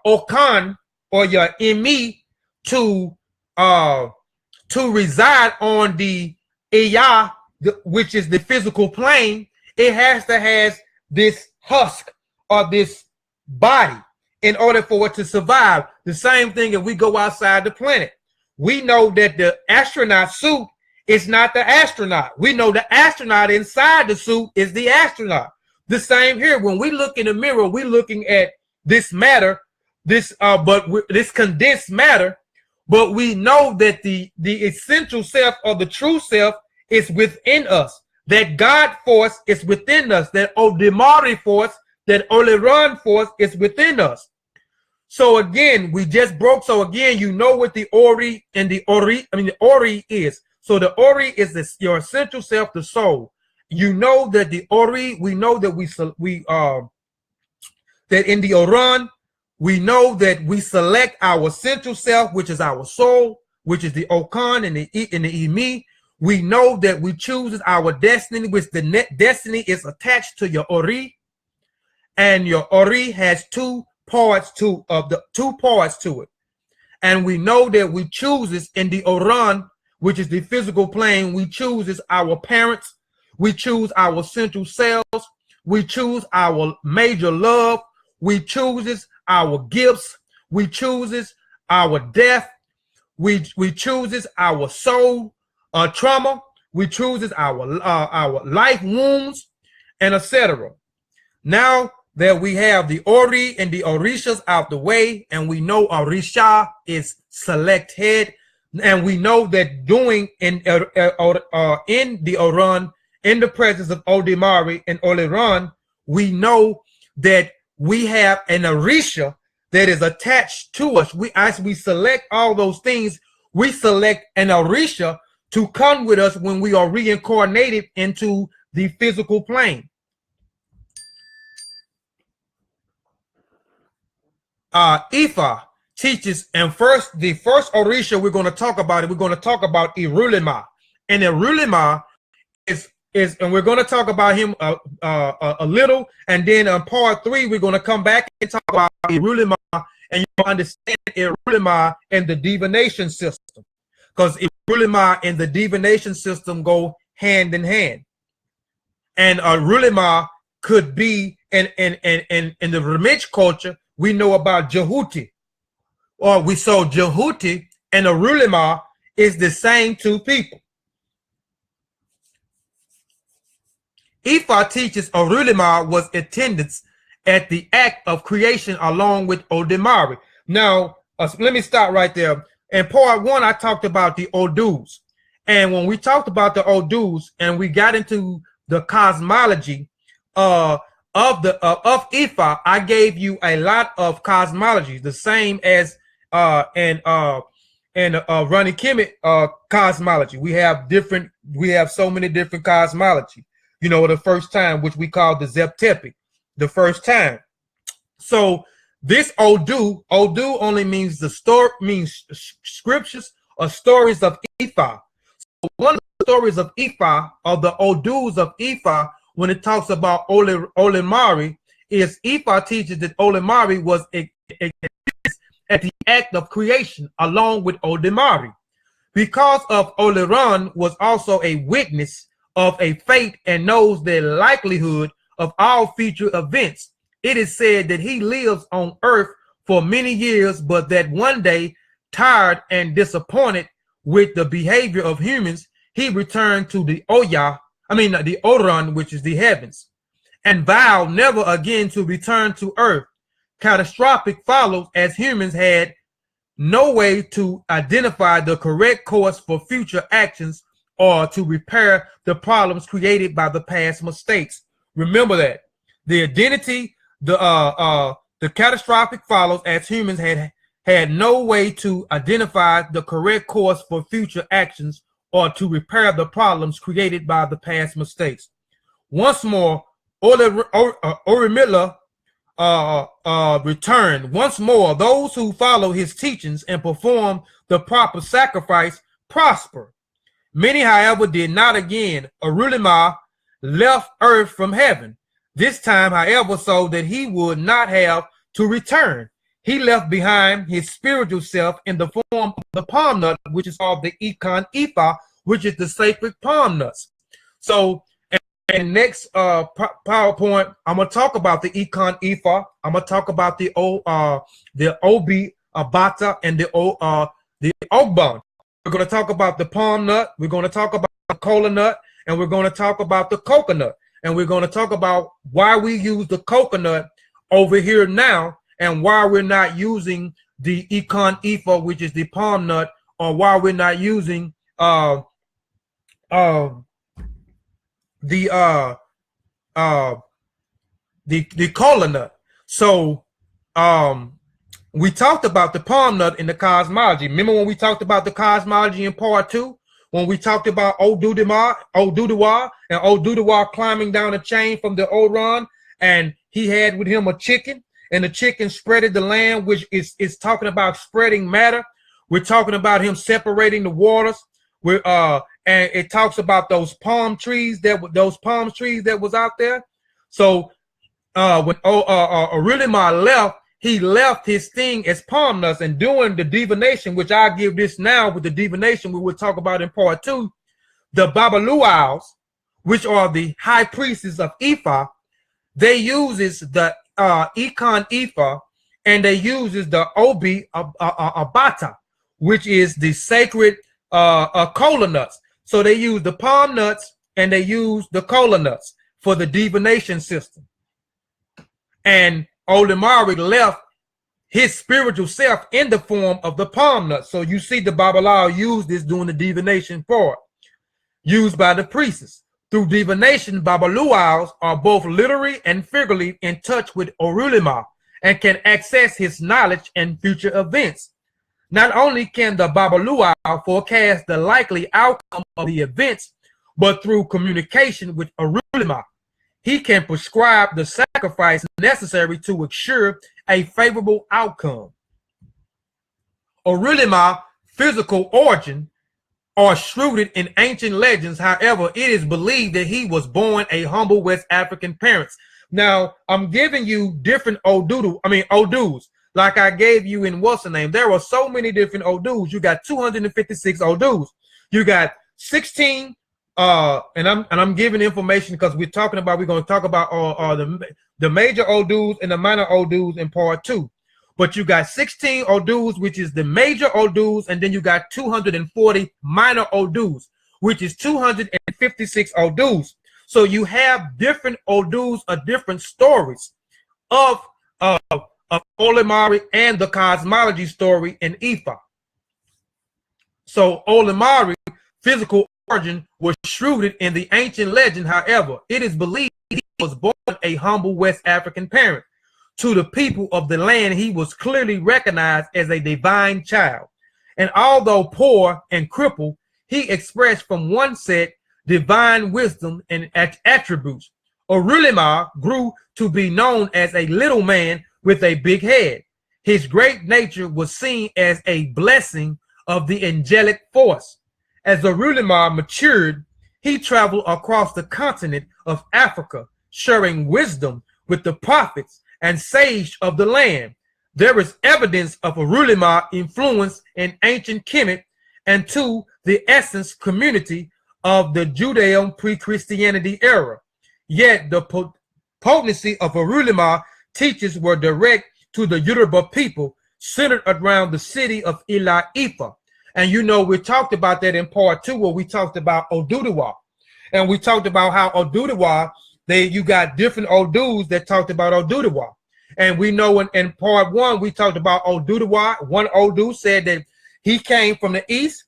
Okan or your Emi to reside on the Iya, which is the physical plane, it has to have this husk or this body in order for it to survive. The same thing if we go outside the planet. We know that the astronaut suit is not the astronaut. We know the astronaut inside the suit is the astronaut. The same here. When we look in the mirror, we're looking at this matter, this condensed matter, but we know that the essential self, or the true self, is within us. That God force is within us. That Odimari force, that Oleron force is within us. So again, we just broke. So again, you know what the Ori and the Ori is. So the Ori is your essential self, the soul. You know that the Ori, we know that that in the Oran, we know that we select our essential self, which is our soul, which is the Okan and the Imi. We know that we choose our destiny, which the destiny is attached to your Ori, and your Ori has two parts to it. And we know that we chooses in the Oran, which is the physical plane, we chooses our parents, we choose our central selves, we choose our major love, we chooses our gifts, we chooses our death, we chooses our soul trauma, we chooses our life wounds, and etc. Now that we have the Ori and the Orishas out the way, and we know Orisha is select head, and we know that doing in the Oran, in the presence of Odimari and Oleron, we know that we have an Orisha that is attached to us. As we select all those things, we select an Orisha to come with us when we are reincarnated into the physical plane. Ifa teaches, and the first Orisha we're going to talk about Irulima. And Irulima is, and we're going to talk about him a little, and then on part 3 we're going to come back and talk about Irulima, and you understand Irulima and the divination system, because Irulima and the divination system go hand in hand. And Irulima could be in the Ramich culture. We know about Jehuti, or we saw Jehuti and Irulima is the same two people. Ifa teaches Irulima was attendance at the act of creation along with Odemari. Now, let me stop right there. In part 1, I talked about the Odus. And when we talked about the Odus and we got into the cosmology of Ifa, I gave you a lot of cosmologies, the same as in Ronnie Kemet cosmology. We have so many different cosmology. You know, the first time, which we call the Zeptepi, the first time. So this Odu only means scriptures or stories of Ifa. So one of the stories of Ifa, or the Odus of Ifa, when it talks about Olemari, is Ifa teaches that Olemari was at the act of creation along with Odemari. Because of Oleron was also a witness of a fate and knows the likelihood of all future events, it is said that he lives on earth for many years, but that one day, tired and disappointed with the behavior of humans, he returned to the Oran, which is the heavens, and vowed never again to return to earth. Catastrophic follows, as humans had no way to identify the correct course for future actions or to repair the problems created by the past mistakes. Remember that the identity, the catastrophic follows, as humans had no way to identify the correct course for future actions or to repair the problems created by the past mistakes. Once more, Orimilla returned. Once more, those who follow his teachings and perform the proper sacrifice prosper. Many, however, did not again. Irulima left earth from heaven, this time, however, so that he would not have to return. He left behind his spiritual self in the form of the palm nut, which is called the Ikan Ifa, which is the sacred palm nuts. So, in next PowerPoint, I'm gonna talk about the Ikan Ifa. I'm gonna talk about the Obi Abata and the Ogban. We're going to talk about the palm nut. We're going to talk about the cola nut, and we're going to talk about the coconut. And we're going to talk about why we use the coconut over here now, and why we're not using the Ikan Ifa, which is the palm nut, or why we're not using the cola nut. So we talked about the palm nut in the cosmology. Remember when we talked about the cosmology in part 2? When we talked about Oduduwa and Oduduwa climbing down a chain from the Oran, and he had with him a chicken, and the chicken spreaded the land, which is talking about spreading matter. We're talking about him separating the waters. And it talks about those palm trees that was out there. So when Irulima left, he left his thing as palm nuts, and doing the divination, which I give this now with the divination we will talk about in part 2, the Babaluals, which are the high priests of Ifa, they uses the Ikan Ifa, and they uses the Obi Abata, which is the sacred cola nuts. So they use the palm nuts and they use the cola nuts for the divination system. And Olimari left his spiritual self in the form of the palm nut. So you see the Babalao use this during the divination part, used by the priests. Through divination, Babaluals are both literally and figuratively in touch with Orulima and can access his knowledge and future events. Not only can the Babalua forecast the likely outcome of the events, but through communication with Arulima, he can prescribe the sacrifice necessary to ensure a favorable outcome. Arulima physical origin are rooted in ancient legends. However, it is believed that he was born a humble West African parents. Now, I'm giving you different Odus, like I gave you in what's the name. There are so many different Odus. You got 256 Odus. You got 16. And I'm giving information because we're going to talk about the major Odus and the minor Odus in part 2. But you got 16 Odus, which is the major Odus, and then you got 240 minor Odus, which is 256 Odus. So you have different Odus or different stories of Olimari and the cosmology story in Ifa. So Olimari physical origin was rooted in the ancient legend. However, it is believed he was born a humble West African parent. To the people of the land, he was clearly recognized as a divine child. And although poor and crippled, he expressed from one set divine wisdom and attributes. Orulima grew to be known as a little man with a big head. His great nature was seen as a blessing of the angelic force. As Orulima matured, he traveled across the continent of Africa, sharing wisdom with the prophets and sage of the land. There is evidence of Arulima influence in ancient Kemet and to the essence community of the Judeo pre-Christianity era. Yet the potency of Arulima teachings were direct to the Yoruba people centered around the city of Ila Ifa. And you know, we talked about that in part 2 where we talked about Oduduwa. And we talked about how Oduduwa, you got different Odus that talked about Oduduwa. And we know in part 1, we talked about Oduduwa. One Odu said that he came from the east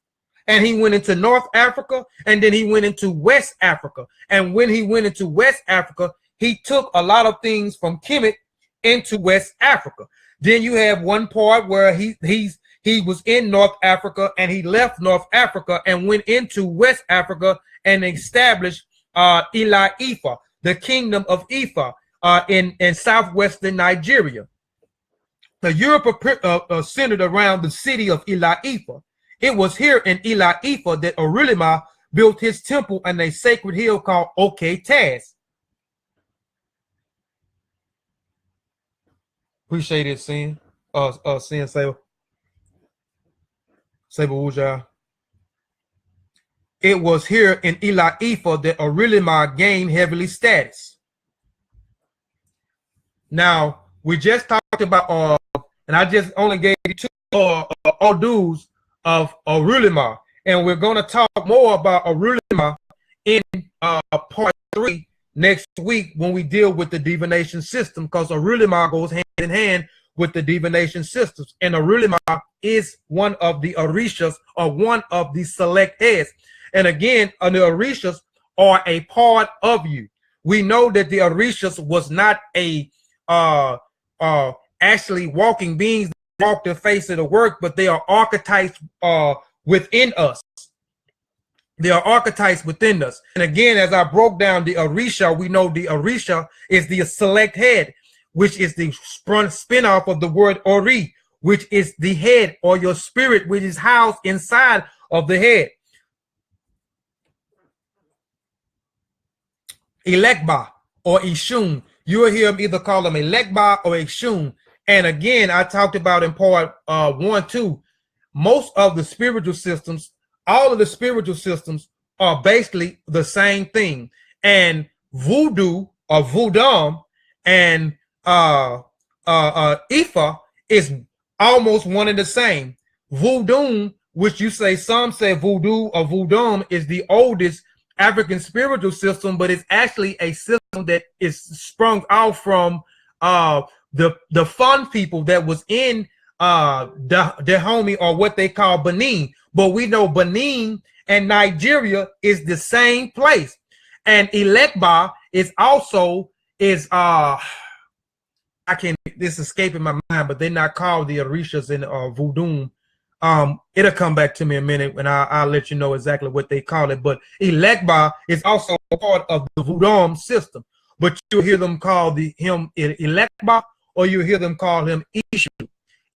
and he went into North Africa and then he went into West Africa. And when he went into West Africa, he took a lot of things from Kemet into West Africa. Then you have one part where he was in North Africa and he left North Africa and went into West Africa and established Ila Ifa, the kingdom of Ifa in southwestern Nigeria. The Europe centered around the city of Ila Ifa. It was here in Ila Ifa that Orulima built his temple on a sacred hill called Oke Taz. Appreciate it, Sin. Sin Saber. Saber Wuja. It was here in Ila Ifa that Orulima gained heavenly status. Now, we just talked about, and I just only gave you 2 Odus of Orulima, and we're going to talk more about Orulima in part 3 next week when we deal with the divination system, because Orulima goes hand in hand with the divination systems, and Orulima is one of the Orishas or one of the select heads. And again, the Orishas are a part of you. We know that the Orishas was not a actually walking beings that walk the face of the work, but they are archetypes within us. They are archetypes within us. And again, as I broke down the Orisha, we know the Orisha is the select head, which is the spin-off of the word Ori, which is the head or your spirit, which is housed inside of the head. Elekba or Ishun. You will hear him either call them Elekba or Ishun. And again, I talked about in part 1, 2, most of the spiritual systems, all of the spiritual systems are basically the same thing. And voodoo or voodoo and Ifa is almost one and the same. Voodoo, which you say, some say voodoo or voodoo is the oldest African spiritual system, but it's actually a system that is sprung out from the Fon people that was in Dahomey, or what they call Benin. But we know Benin and Nigeria is the same place. And Elekba is also this escaping my mind, but they're not called the Orishas in voodoo. It'll come back to me in a minute, and I'll let you know exactly what they call it. But Elegba is also a part of the Vodom system. But you'll hear them call him Elegba, or you'll hear them call him Ishu.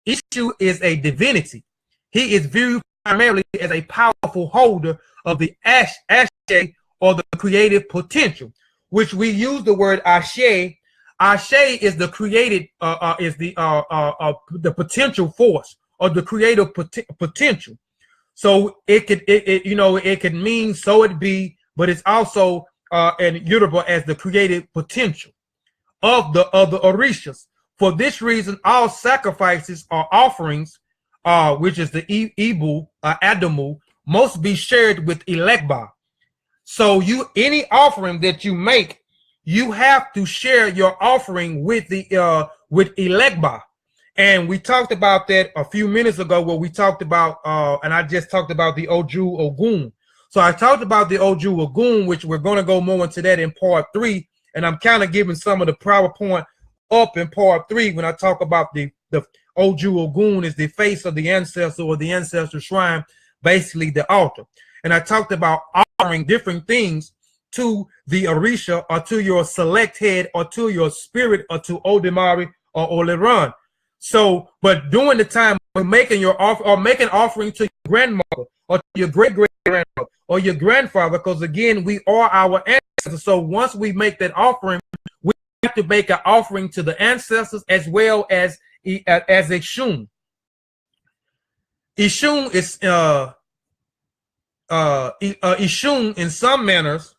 Ishu is a divinity. He is viewed primarily as a powerful holder of the Ashe, or the creative potential, which we use the word Ashe. Ashe is the created, is the potential force, or the creative potential. So it could mean so it be, but it's also in Yoruba as the creative potential of the Orishas. For this reason, all sacrifices or offerings, which is the Ibu, Adamu, must be shared with Elegba. So any offering that you make, you have to share your offering with with Elegba. And we talked about that a few minutes ago, where we talked about, and I just talked about the Oju Ogun. So I talked about the Oju Ogun, which we're going to go more into that in part 3. And I'm kind of giving some of the PowerPoint up in part 3 when I talk about the Oju Ogun is the face of the ancestor, or the ancestor shrine, basically the altar. And I talked about offering different things to the Orisha, or to your select head, or to your spirit, or to Odemari or Oleran. So, but during the time of making your offer, or making offering to your grandmother, or to your great-great-grandmother, or your grandfather, because again, we are our ancestors. So once we make that offering, we have to make an offering to the ancestors as well as Ishun. Ishun is Ishun in some manners.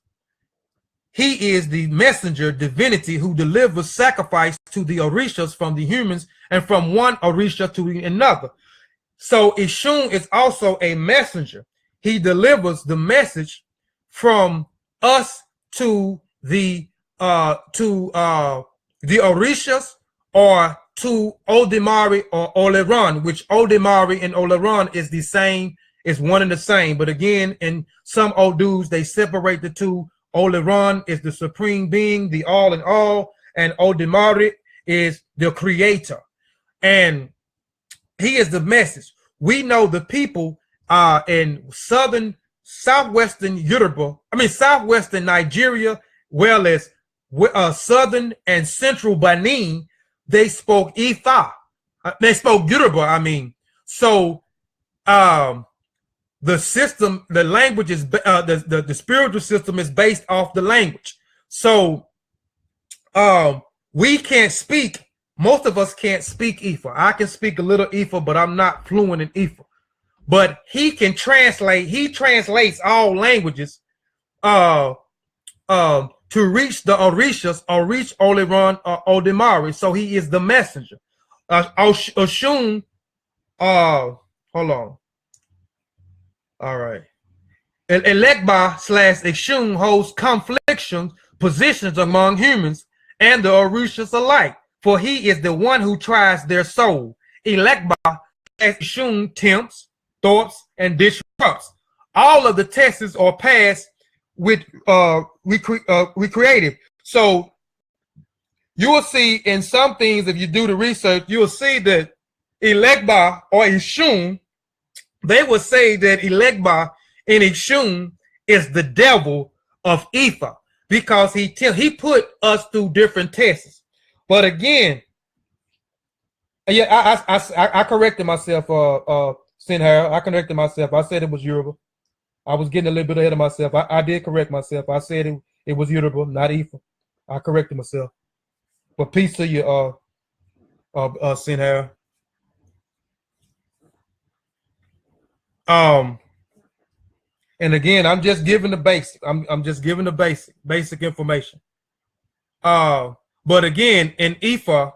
He is the messenger divinity who delivers sacrifice to the Orishas from the humans, and from one Orisha to another. So Ishun is also a messenger. He delivers the message from us to the Orishas, or to Odemari or Oleran, which Odemari and Oleran is the same, is one and the same. But again, in some Odus, they separate the two. Oleran is the supreme being, the all in all, and Odemari is the creator. And he is the message. We know the people in southwestern Nigeria, well as southern and central Benin, they spoke Ifa. They spoke Yoruba, I mean. So the system, the language is the spiritual system is based off the language. So we can't speak. Most of us can't speak Ifa. I can speak a little Ifa, but I'm not fluent in Ifa. But he can translate. He translates all languages to reach the Orishas, or reach Oleran or Odemari. So he is the messenger. Oshun. Hold on. All right. Elegba / Ishun holds confliction positions among humans and the Orishas alike, for he is the one who tries their soul. Elegba / Ishun tempts, thoughts, and disrupts. All of the tests are passed with recreative. So you will see in some things, if you do the research, you will see that Elegba or Ishun, they will say that Elegba in Ishun is the devil of Ifa, because he put us through different tests. But again, yeah, I corrected myself, Sinhara. I corrected myself. I said it was Yoruba. I was getting a little bit ahead of myself. I did correct myself. I said it was Yoruba, not Ifa. I corrected myself. But peace to you, Sinhara. And again, I'm just giving the basic. I'm just giving the basic information. But again, in Ifa,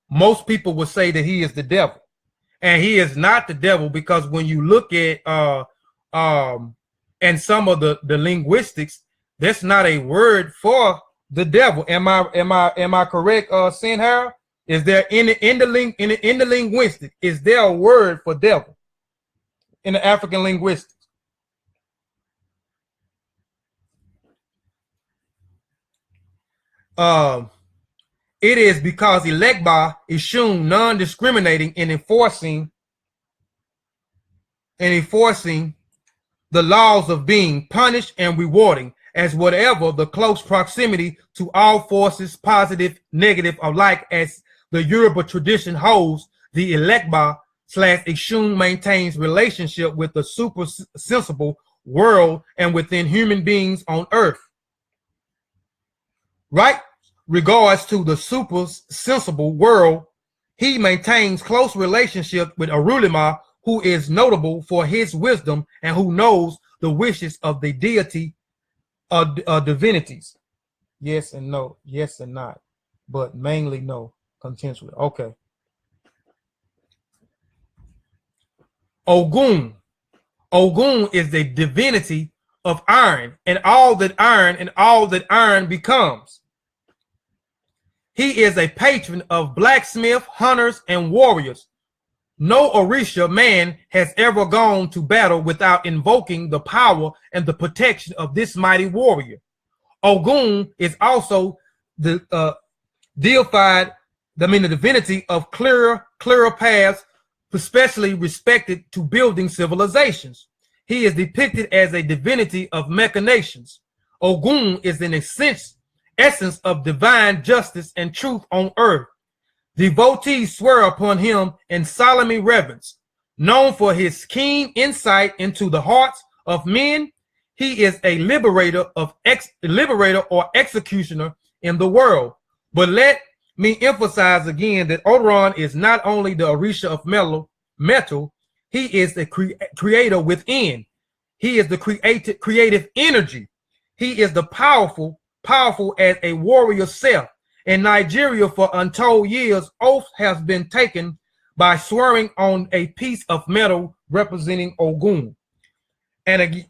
most people would say that he is the devil, and he is not the devil, because when you look at and some of the linguistics, that's not a word for the devil. Am I correct, Sinhara? Is there in the linguistics, is there a word for devil in the African linguistics? It is because Elegba is shown non-discriminating in enforcing the laws of being punished and rewarding as whatever the close proximity to all forces, positive, negative, alike, as the Yoruba tradition holds. The Elegba / Ishun maintains relationship with the super sensible world and within human beings on earth. Right regards to the super sensible world, he maintains close relationship with Arulima, who is notable for his wisdom and who knows the wishes of the deity divinities. Yes and no, yes and not, but mainly no, consensually. Okay. Ogun. Ogun is the divinity of iron and all that iron becomes. He is a patron of blacksmith, hunters, and warriors. No Orisha man has ever gone to battle without invoking the power and the protection of this mighty warrior. Ogun is also the deified, the divinity of clearer paths, especially respected to building civilizations. He is depicted as a divinity of machinations. Ogun is an essence of divine justice and truth on earth. Devotees swear upon him in solemn reverence. Known for his keen insight into the hearts of men, he is a liberator or executioner in the world. But let me emphasize again that Odoron is not only the Orisha of metal, he is the creator within. He is the creative energy. He is the powerful as a warrior self. In Nigeria, for untold years, oath has been taken by swearing on a piece of metal representing Ogun. And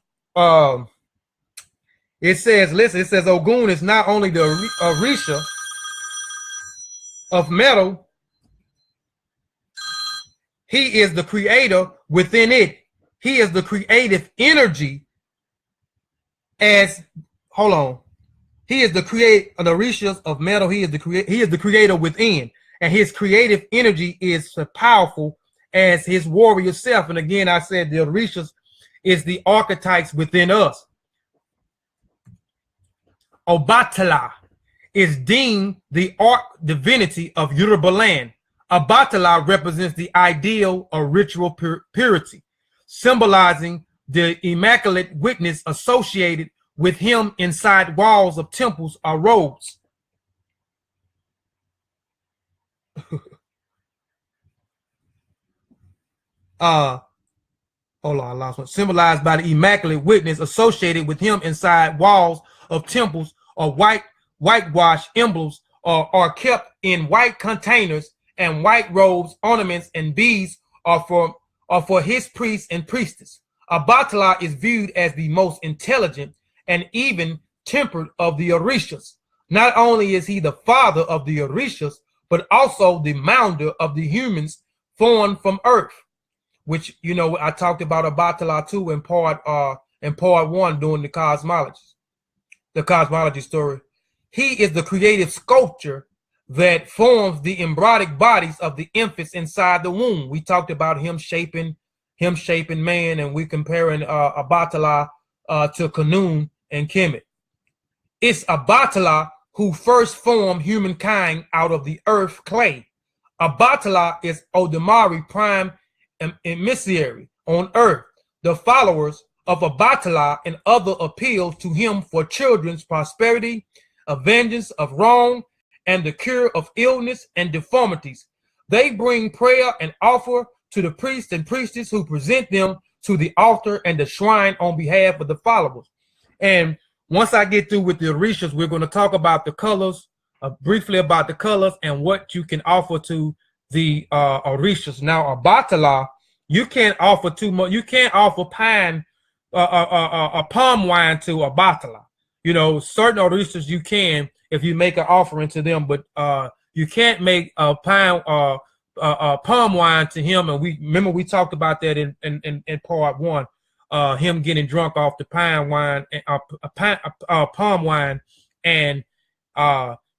it says Ogun is not only the Orisha of metal, he is the creator within it. He is the creative energy He is the Orishas of metal. He is the creator within, and his creative energy is so powerful as his warrior self. And again, I said the Orishas is the archetypes within us. Obatala is deemed the art divinity of Yoruba land. Obatala represents the ideal of ritual purity, symbolizing the immaculate witness associated with him inside walls of temples or robes. Hold on, I lost one. Symbolized by the immaculate witness associated with him inside walls of temples, or whitewash emblems are kept in white containers, and white robes, ornaments, and beads are for his priests and priestess. Obatala is viewed as the most intelligent and even tempered of the Orishas. Not only is he the father of the Orishas, but also the mounder of the humans formed from earth, which, you know, I talked about Obatala too in part 1 during the cosmology story. He is the creative sculpture that forms the embryonic bodies of the infants inside the womb. We talked about him shaping man, and we comparing Obatala to Khnum and Kemet. It's Obatala who first formed humankind out of the earth clay. Obatala is Odumare prime emissary on earth. The followers of Obatala and other appeal to him for children's prosperity, a vengeance of wrong, and the cure of illness and deformities. They bring prayer and offer to the priests and priestess who present them to the altar and the shrine on behalf of the followers. And once I get through with the Orishas, we're going to talk about the colors, briefly about the colors and what you can offer to the Orishas. Now, Obatala, you can't offer too much. You can't offer palm wine to Obatala. You know, certain Orishas you can if you make an offering to them, but you can't make a palm wine to him. And we talked about that in part 1. Him getting drunk off the palm wine and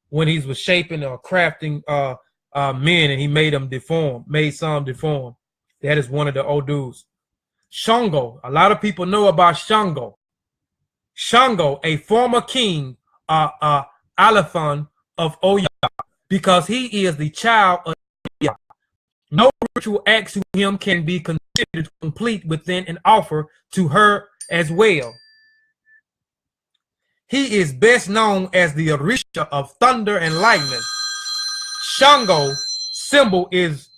when he was shaping or crafting men, and he made them deform, made some deform. That is one of the Odus. Shango. A lot of people know about Shango. Shango, a former king, Alathon of Oya, because he is the child of Oya. No ritual act to him can be considered complete within an offer to her as well. He is best known as the Orisha of thunder and lightning. Shango symbol is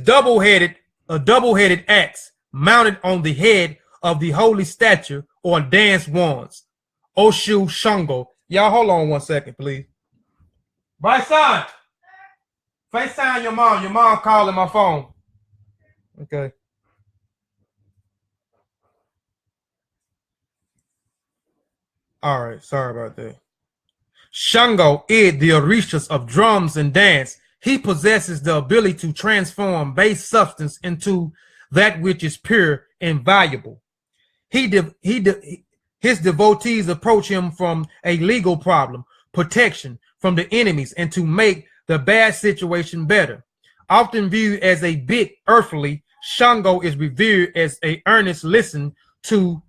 double-headed, a double-headed axe mounted on the head of the holy statue or dance wands. Oshu Shango. Y'all hold on one second, please. My son, FaceTime your mom. Your mom calling my phone. Okay. All right, sorry about that. Shango is the Orishas of drums and dance. He possesses the ability to transform base substance into that which is pure and valuable. His devotees approach him from a legal problem, protection from the enemies, and to make the bad situation better. Often viewed as a bit earthly, Shango is revered as a earnest listen to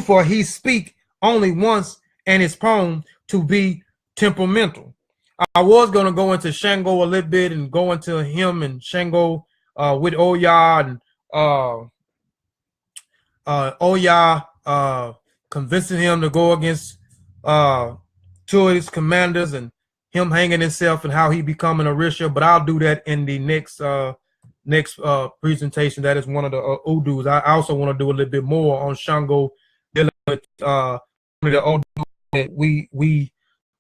for he speak only once and is prone to be temperamental. I was going to go into Shango a little bit and go into him and Shango with Oya and Oya convincing him to go against two of his commanders and him hanging himself and how he become an Orisha. But I'll do that in the next presentation. That is one of the Udus. I also want to do a little bit more on Shango dealing with one of the Udus that we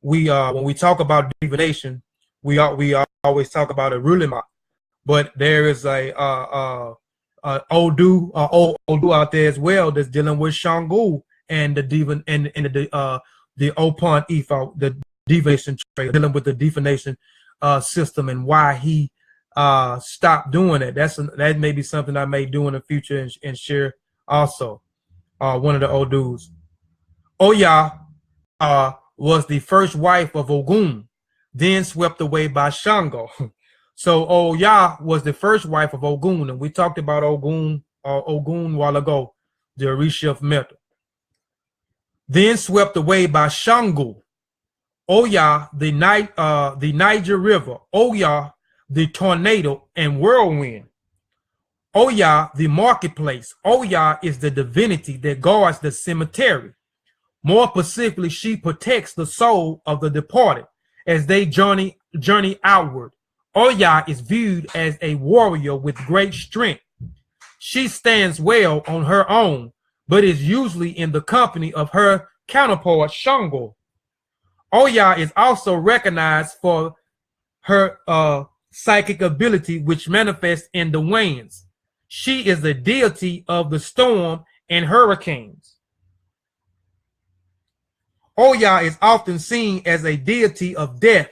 when we talk about divination, we always talk about a Rulima, but there is a Odu out there as well that's dealing with Shango and the divin and the Opon Ifa, the divination trade, dealing with the divination system and why he stopped doing it. That may be something I may do in the future and share also. One of the Odus. Oya was the first wife of Ogun, then swept away by Shango. So Oya was the first wife of Ogun, and we talked about Ogun a while ago, the Orisha of Metal. Then swept away by Shango. Oya, the Niger River. Oya, the tornado and whirlwind. Oya, the marketplace. Oya is the divinity that guards the cemetery. More specifically, she protects the soul of the departed as they journey outward. Oya is viewed as a warrior with great strength. She stands well on her own, but is usually in the company of her counterpart Shango. Oya is also recognized for her psychic ability, which manifests in the winds. She is the deity of the storm and hurricanes. Oya is often seen as a deity of death,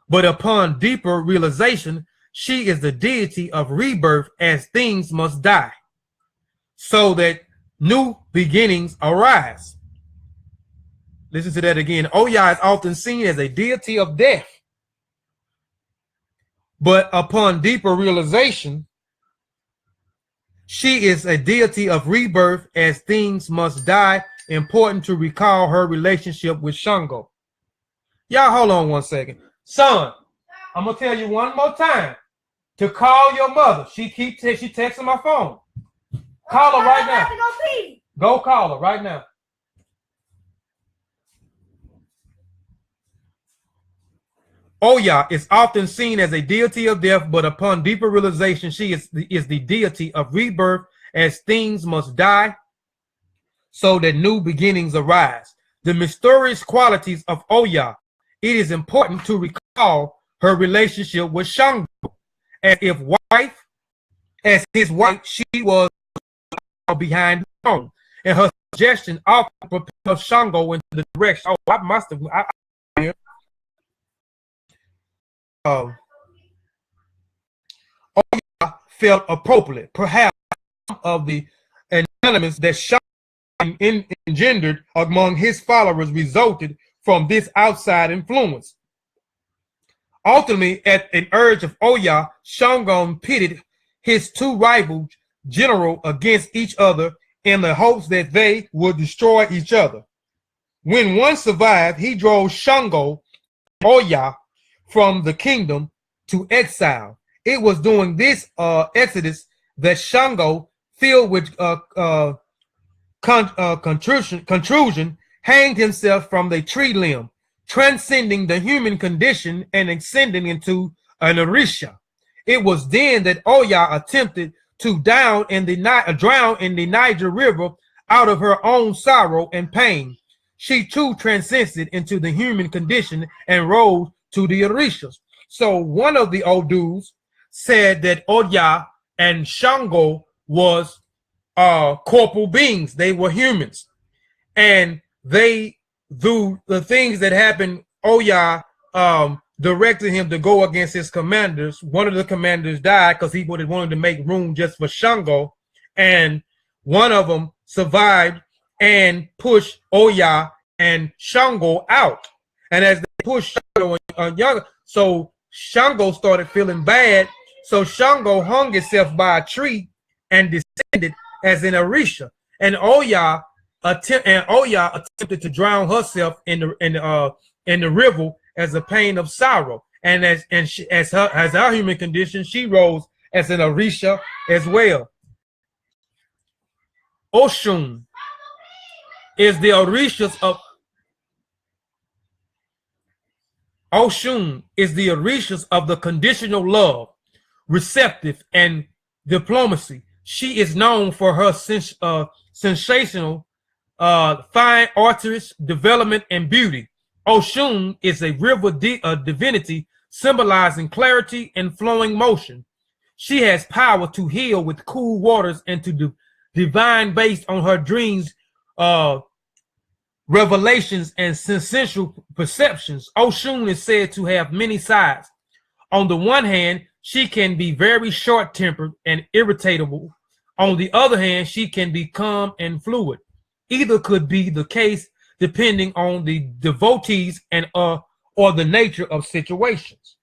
but upon deeper realization, she is the deity of rebirth as things must die, so that new beginnings arise. Listen to that again. Oya is often seen as a deity of death, but upon deeper realization, she is a deity of rebirth as things must die. Important to recall her relationship with Shango. Y'all hold on one second. Son, I'm going to tell you one more time to call your mother. She texting my phone. Call her right now. Go call her right now. Oya is often seen as a deity of death, but upon deeper realization, she is the deity of rebirth as things must die, so that new beginnings arise. The mysterious qualities of Oya. It is important to recall her relationship with Shango. As his wife, she was behind the throne, and her suggestion often propelled Shango into the direction. Oh, I must have. Oya felt appropriate, perhaps of the elements that Shango engendered among his followers resulted from this outside influence. Ultimately, at an urge of Oya, Shango pitted his two rival generals against each other in the hopes that they would destroy each other. When one survived, he drove Shango Oya from the kingdom to exile. It was during this exodus that Shango, filled with contusion, hanged himself from the tree limb, transcending the human condition and ascending into an Orisha. It was then that Oya attempted to drown in the Niger River out of her own sorrow and pain. She too transcended into the human condition and rose to the Orishas. So one of the Odus said that Oya and Shango was corporal beings. They were humans. And they, through the things that happened, Oya directed him to go against his commanders. One of the commanders died because he would have wanted to make room just for Shango. And one of them survived and pushed Oya and Shango out. And as they pushed Shango and Younger, so Shango started feeling bad. So Shango hung himself by a tree and descended as an Orisha. And Oya attempted to drown herself in the river as a pain of sorrow. And as our human condition, she rose as an Orisha as well. Oshun is the Orishas of the conditional love, receptive, and diplomacy. She is known for her sensational, fine artistry, development, and beauty. Oshun is a river divinity symbolizing clarity and flowing motion. She has power to heal with cool waters and to divine based on her dreams, revelations, and sensual perceptions. Oshun is said to have many sides. On the one hand, she can be very short-tempered and irritable. On the other hand, she can be calm and fluid. Either could be the case depending on the devotees and or the nature of situations.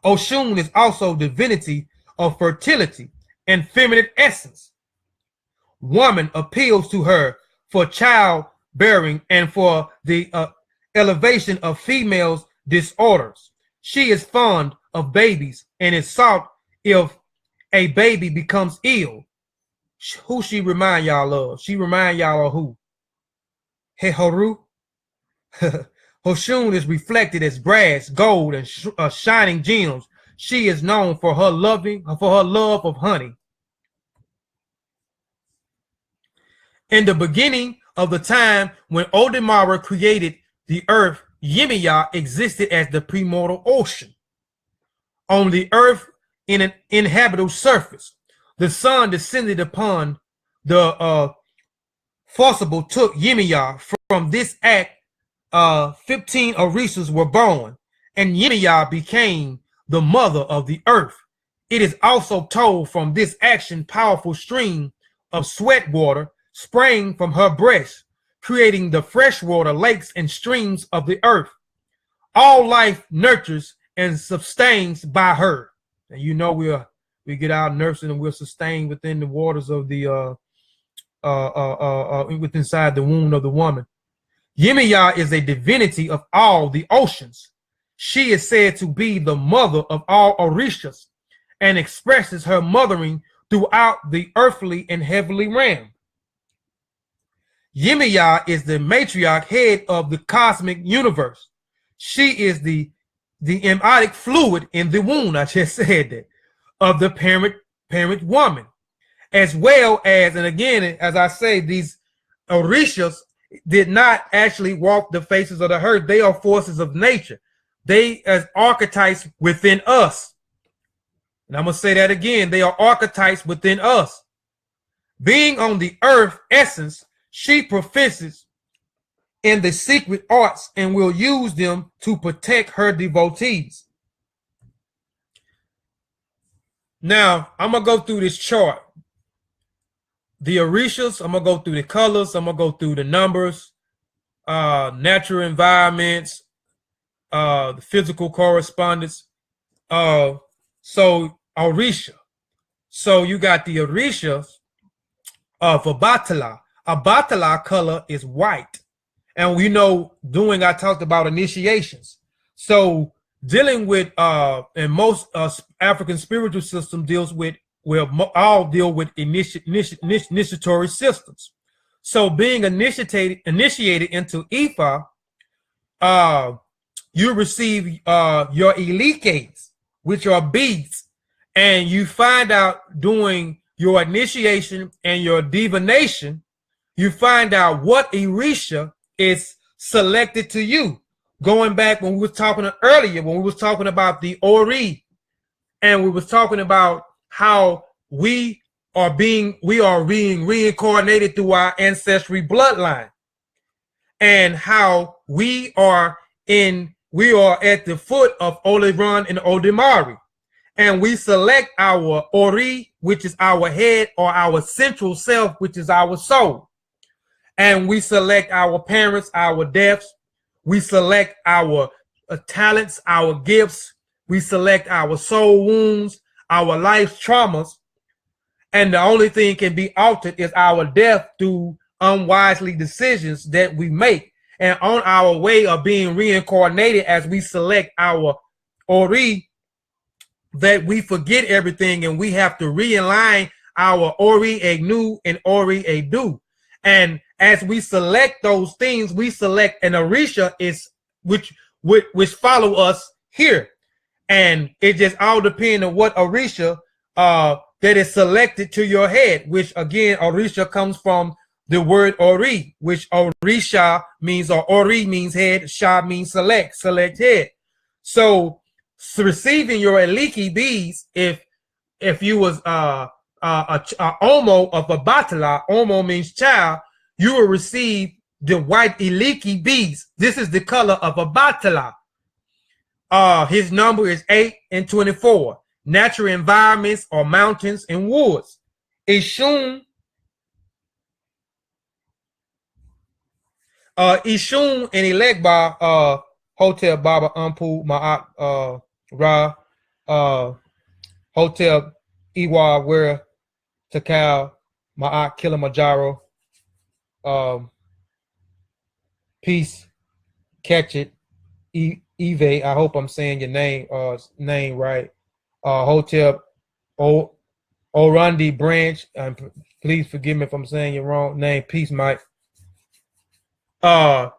Oshun is also divinity of fertility and feminine essence. Woman appeals to her for childbearing and for the elevation of females' disorders. She is fond of babies and is sought if a baby becomes ill. Who she remind y'all of? She remind y'all of who? Hehoru. Oshun is reflected as brass, gold, and shining gems. She is known for her love of honey. In the beginning of the time when Odemara created the earth, Yemiya existed as the primordial ocean. On the earth, in an inhabitable surface, the sun descended upon the forcible took Yemiya. From this act, 15 Orishas were born, and Yemiya became the mother of the earth. It is also told from this action powerful stream of sweat water sprang from her breast, creating the freshwater lakes and streams of the earth. All life nurtures and sustains by her. And you know we get our nursing and we're sustained within the waters of the within inside the womb of the woman. Yemiya is a divinity of all the oceans. She is said to be the mother of all Orishas and expresses her mothering throughout the earthly and heavenly realm. Yemiya is the matriarch head of the cosmic universe. She is the amniotic fluid in the womb, I just said that, of the parent woman, as well as, and again, as I say, these Orishas did not actually walk the faces of the earth. They are forces of nature. They as archetypes within us. And I'm going to say that again. They are archetypes within us. Being on the earth essence, she professes in the secret arts and will use them to protect her devotees. Now, I'm going to go through this chart. The Orishas, I'm going to go through the colors. I'm going to go through the numbers. natural environments, the physical correspondence. So Orisha. So you got the Orishas of Abatala. Abatala color is white. And we know I talked about initiations. So dealing with and most African spiritual system deals with, all deal with initiatory systems. So being initiated into Ifa, you receive your elites, which are beads, and you find out doing your initiation and your divination, you find out what Orisha is selected to you. Going back when we were talking earlier, when we was talking about the Ori, and we was talking about how we are being reincarnated through our ancestry bloodline, and how we are at the foot of Oleron and Odemari, and we select our Ori, which is our head, or our central self, which is our soul, and we select our parents, our deaths, we select our talents, our gifts, we select our soul wounds, our life traumas, and the only thing can be altered is our death through unwisely decisions that we make. And on our way of being reincarnated, as we select our Ori, that we forget everything and we have to realign our Ori Egnu and Ori Edu. And as we select those things, we select an Orisha which follow us here. And it just all depends on what Orisha that is selected to your head, which again, Orisha comes from the word Ori, which Orisha means, or Ori means head, Sha means select head. So receiving your Eliki beads, if you was a Omo of a Batala, Omo means child, you will receive the white Eliki beads. This is the color of a Batala. His number is 8 and 24. Natural environments are mountains and woods. Ishun and Elegba, Hotel Baba Ampu Ma'at Ra, Hotel Iwa Wera Takao Ma'at Kilimanjaro, Peace, Catch It, Eve, I hope I'm saying your name right. Hotel Orandi Branch, please forgive me if I'm saying your wrong name. Peace, Mike. Yimiya,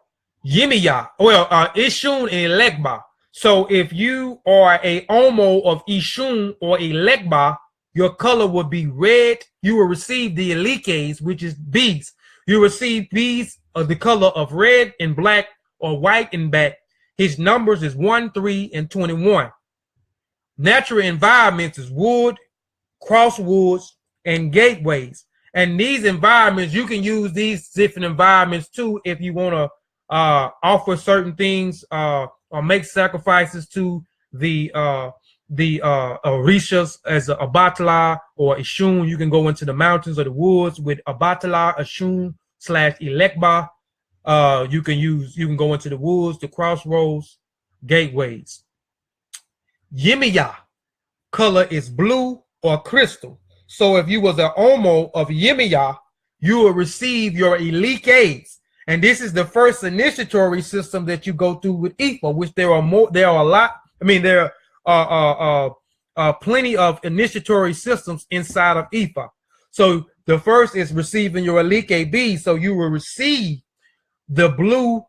Ishun and Elegba. So if you are a Omo of Ishun or Elegba, your color will be red. You will receive the Elikes, which is beads. You receive beads of the color of red and black, or white and black. His numbers is 1, 3, and 21. Natural environments is wood, crosswoods, and gateways. And these environments, you can use these different environments too if you want to offer certain things or make sacrifices to the Orishas as a Abatala or Ishun. You can go into the mountains or the woods with Abatala, Ishun / Elegba. You can go into the woods, the crossroads, gateways. Yimiya color is blue or crystal. So if you was an Omo of Yimiya, you will receive your elite aids. And this is the first initiatory system that you go through with Ifa, which there are a lot. I mean, there are plenty of initiatory systems inside of Ifa. So the first is receiving your elite bead. So you will receive the blue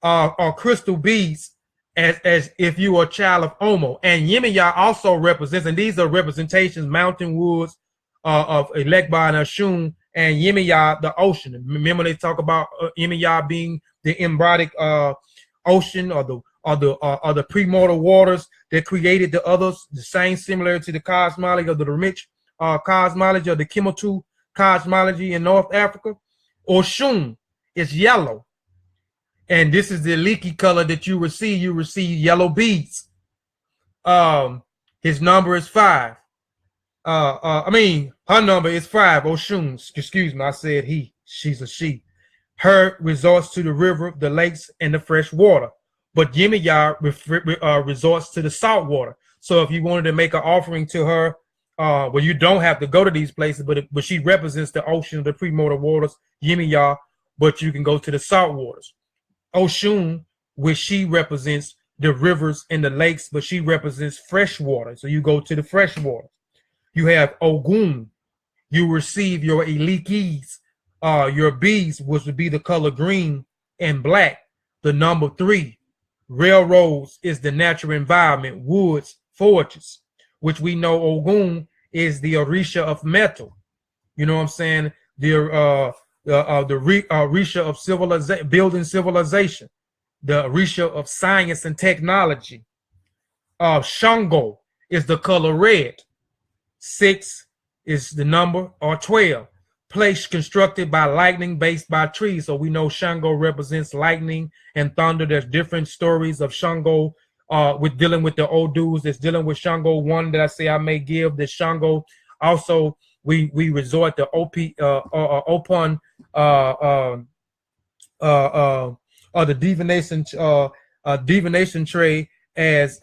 or crystal beads as if you are a child of Omo. And Yimiya also represents, and these are representations, mountain woods of Elegba and Ashun, and Yimiya, the ocean. Remember they talk about Yimiya being the embryonic ocean, or the premortal waters that created the others, the same similar to the cosmology of the rich cosmology of the Kemotu cosmology in North Africa. Oshun is yellow. And this is the leaky color that you receive. You receive yellow beads. His number is 5. Her number is 5. Oshun. Excuse me, I said he. She's a she. Her resorts to the river, the lakes, and the fresh water. But Yemiya resorts to the salt water. So if you wanted to make an offering to her, well, you don't have to go to these places, but she represents the ocean, the primordial waters, Yemiya, but you can go to the salt waters. Oshun, which she represents the rivers and the lakes, but she represents fresh water. So you go to the fresh water. You have Ogun. You receive your Ilikis, your bees, which would be the color green and black. The number 3. Railroads is the natural environment, woods, forests, which we know Ogun is the Orisha of metal. You know what I'm saying? The Orisha of civilization, building civilization, the Orisha of science and technology. Shango is the color red. 6 is the number, or 12. Place constructed by lightning, based by trees. So we know Shango represents lightning and thunder. There's different stories of Shango with dealing with the Odus. That's dealing with Shango. One that I say I may give the Shango. Also, we resort to Opon the divination trade as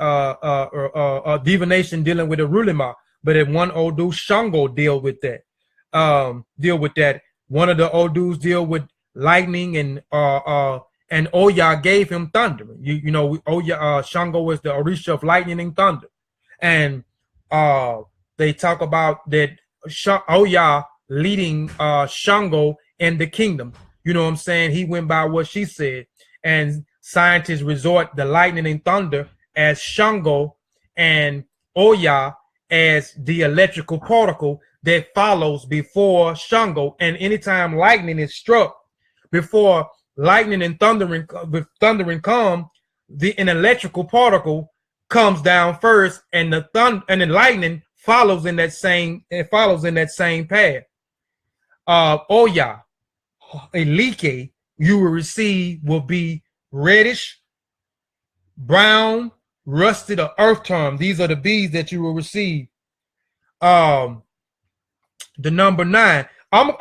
divination dealing with the Rulima. But in one Odu, Shango deal with that. One of the Odus deal with lightning, and Oya gave him thunder. Oya, Shango is the Orisha of lightning and thunder, and they talk about that Oya leading Shango in the kingdom. You know what I'm saying? He went by what she said, and scientists resort the lightning and thunder as Shango, and Oya as the electrical particle that follows before Shango. And anytime lightning is struck, before lightning and thundering come, an electrical particle comes down first, and the lightning follows in that same path. Oya, Elike, you will receive will be reddish, brown, rusted, or earth term. These are the bees that you will receive. The number 9. I'm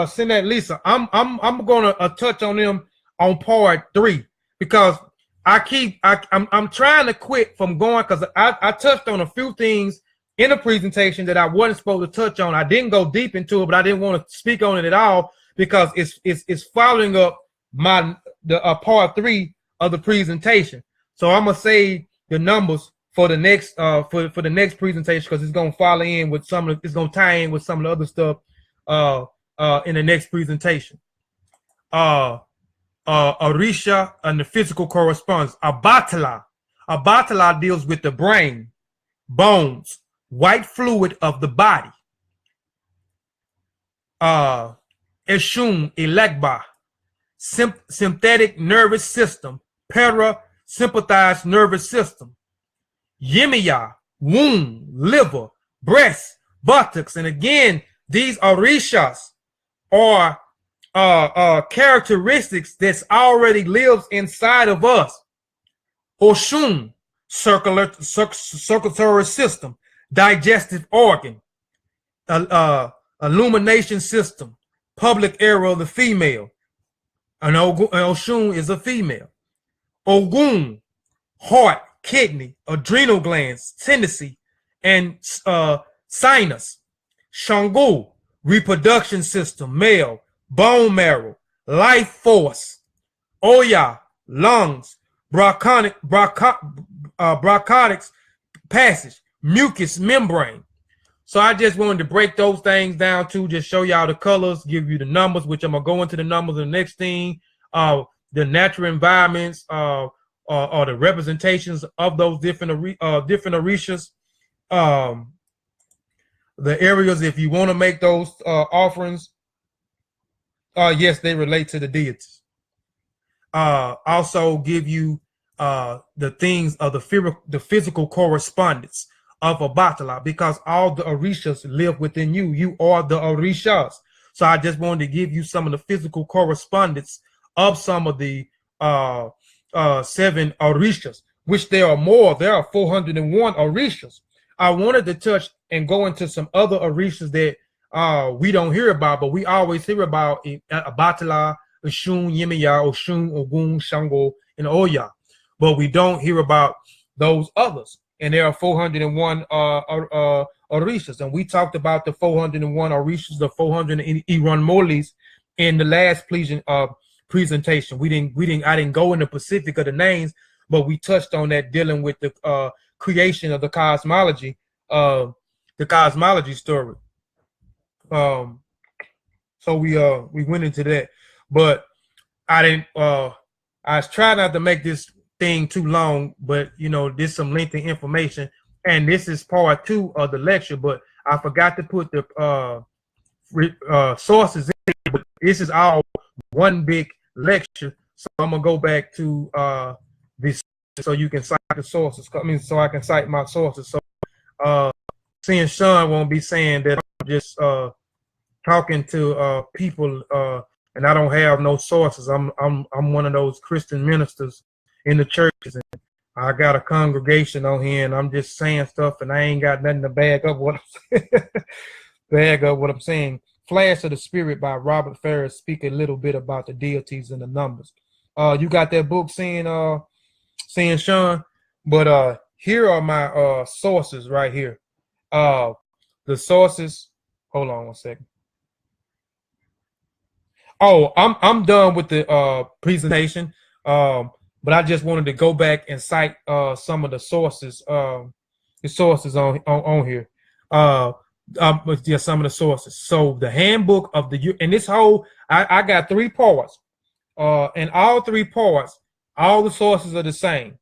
send that Lisa. I'm gonna touch on them on part 3, because I'm trying to quit from going, because I touched on a few things in the presentation that I wasn't supposed to touch on. I didn't go deep into it, but I didn't want to speak on it at all, because it's following up the part 3 of the presentation. So I'm gonna save the numbers for the next for the next presentation, because it's gonna follow in with it's gonna tie in with some of the other stuff in the next presentation. Orisha and the physical correspondence. Abatala deals with the brain, bones, white fluid of the body. Eshun Elegba, synthetic nervous system, parasympathized nervous system. Yemiya, womb, liver, breast, buttocks. And again, these orishas are characteristics that already lives inside of us. Oshun, circulatory system, digestive organ, illumination system, public area of the female. And Oshun is a female. Ogun, heart, kidney, adrenal glands, tendency, and sinus. Shango, reproduction system, male, bone marrow, life force. Oya, lungs, bronchotics passage, mucous membrane. So I just wanted to break those things down to just show y'all the colors, give you the numbers, which I'm gonna go into the numbers of the next thing. The natural environments, or the representations of those different orishas. The areas, if you want to make those offerings, yes, they relate to the deities. Also give you the things of the physical correspondence of Obatala, because all the orishas live within you. You are the orishas. So I just wanted to give you some of the physical correspondence of some of the 7 orishas, which there are more. There are 401 orishas. I wanted to touch and go into some other orishas that we don't hear about, but we always hear about Obatala, Oshun, Yemiya, Oshun, Ogun, Shango, and Oya. But we don't hear about those others. And there are 401 Orishas. And we talked about the 401 Orishas, the 400 Iran Molis in the last presentation. I didn't go into specific of the names, but we touched on that, dealing with the creation of the cosmology story. So we went into that, but I didn't. I was trying not to make this thing too long, but you know, there's some lengthy information, and this is part 2 of the lecture. But I forgot to put the sources in, but this is all one big lecture. So I'm gonna go back to this so you can cite the sources. I mean, so I can cite my sources. So seeing Sean won't be saying that I'm just talking to people and I don't have no sources. I'm one of those Christian ministers in the churches, and I got a congregation on here, and I'm just saying stuff, and I ain't got nothing to bag up what I'm saying. Flash of the Spirit by Robert Ferris speak a little bit about the deities and the numbers. You got that book, seeing Sean? But here are my sources right here. The sources. Hold on one second. Oh, I'm done with the presentation. But I just wanted to go back and cite some of the sources. On here. Yeah, some of the sources. So the handbook of the, and this whole, I got 3 parts. And all 3 parts, all the sources are the same.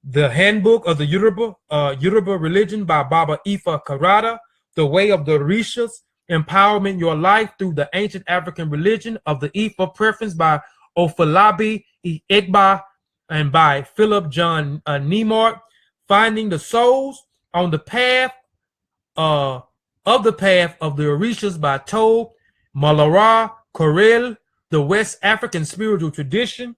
The handbook of the Yoruba religion by Baba Ifa Karada, The Way of the Orishas, Empowerment Your Life Through the Ancient African Religion of the Ifa Preference by Ofalabi Egba and by Philip John Nemart, Finding the Souls on the Path of the Orishas by Tob Malara Corel, The West African Spiritual Tradition,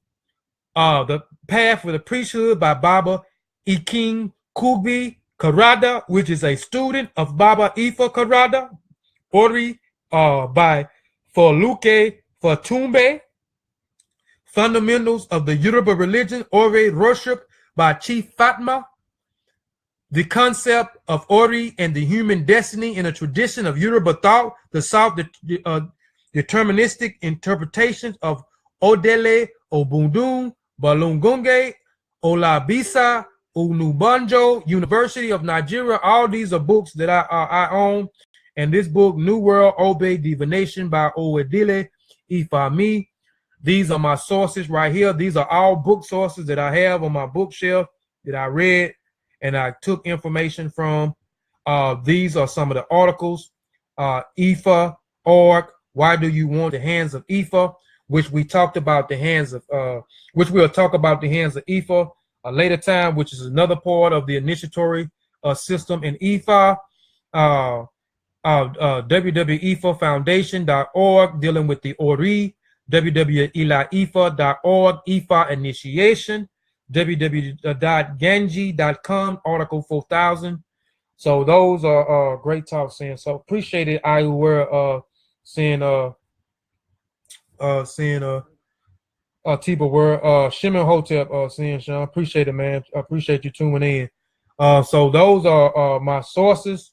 The Path for the Priesthood by Baba Iking Kubi Karada, which is a student of Baba Ifa Karada, Ori by Foluke Fatumbe, Fundamentals of the Yoruba Religion, Ori worship by Chief Fatma, The Concept of Ori and the Human Destiny in a Tradition of Yoruba Thought, the Self-Deterministic Interpretations of Odele, Obundun, Balungunge, Olabisa, Unubanjo, University of Nigeria. All these are books that I own. And this book, New World Obe Divination by Owedile Ifami. These are my sources right here. These are all book sources that I have on my bookshelf that I read and I took information from. These are some of the articles. Ifa, org, Why Do You Want the Hands of Ifa? Which we talked about the hands of, which we'll talk about the hands of Ifa a later time, which is another part of the initiatory system in Ifa. www.ifafoundation.org, dealing with the Ori, www.ilaifa.org, Ifa initiation, www.ganji.com, article 4000. So those are great talks, saying. So appreciate it. I were seeing Tiba were Shimon Hotep seeing Sean. Appreciate it, man. I appreciate you tuning in. So those are my sources.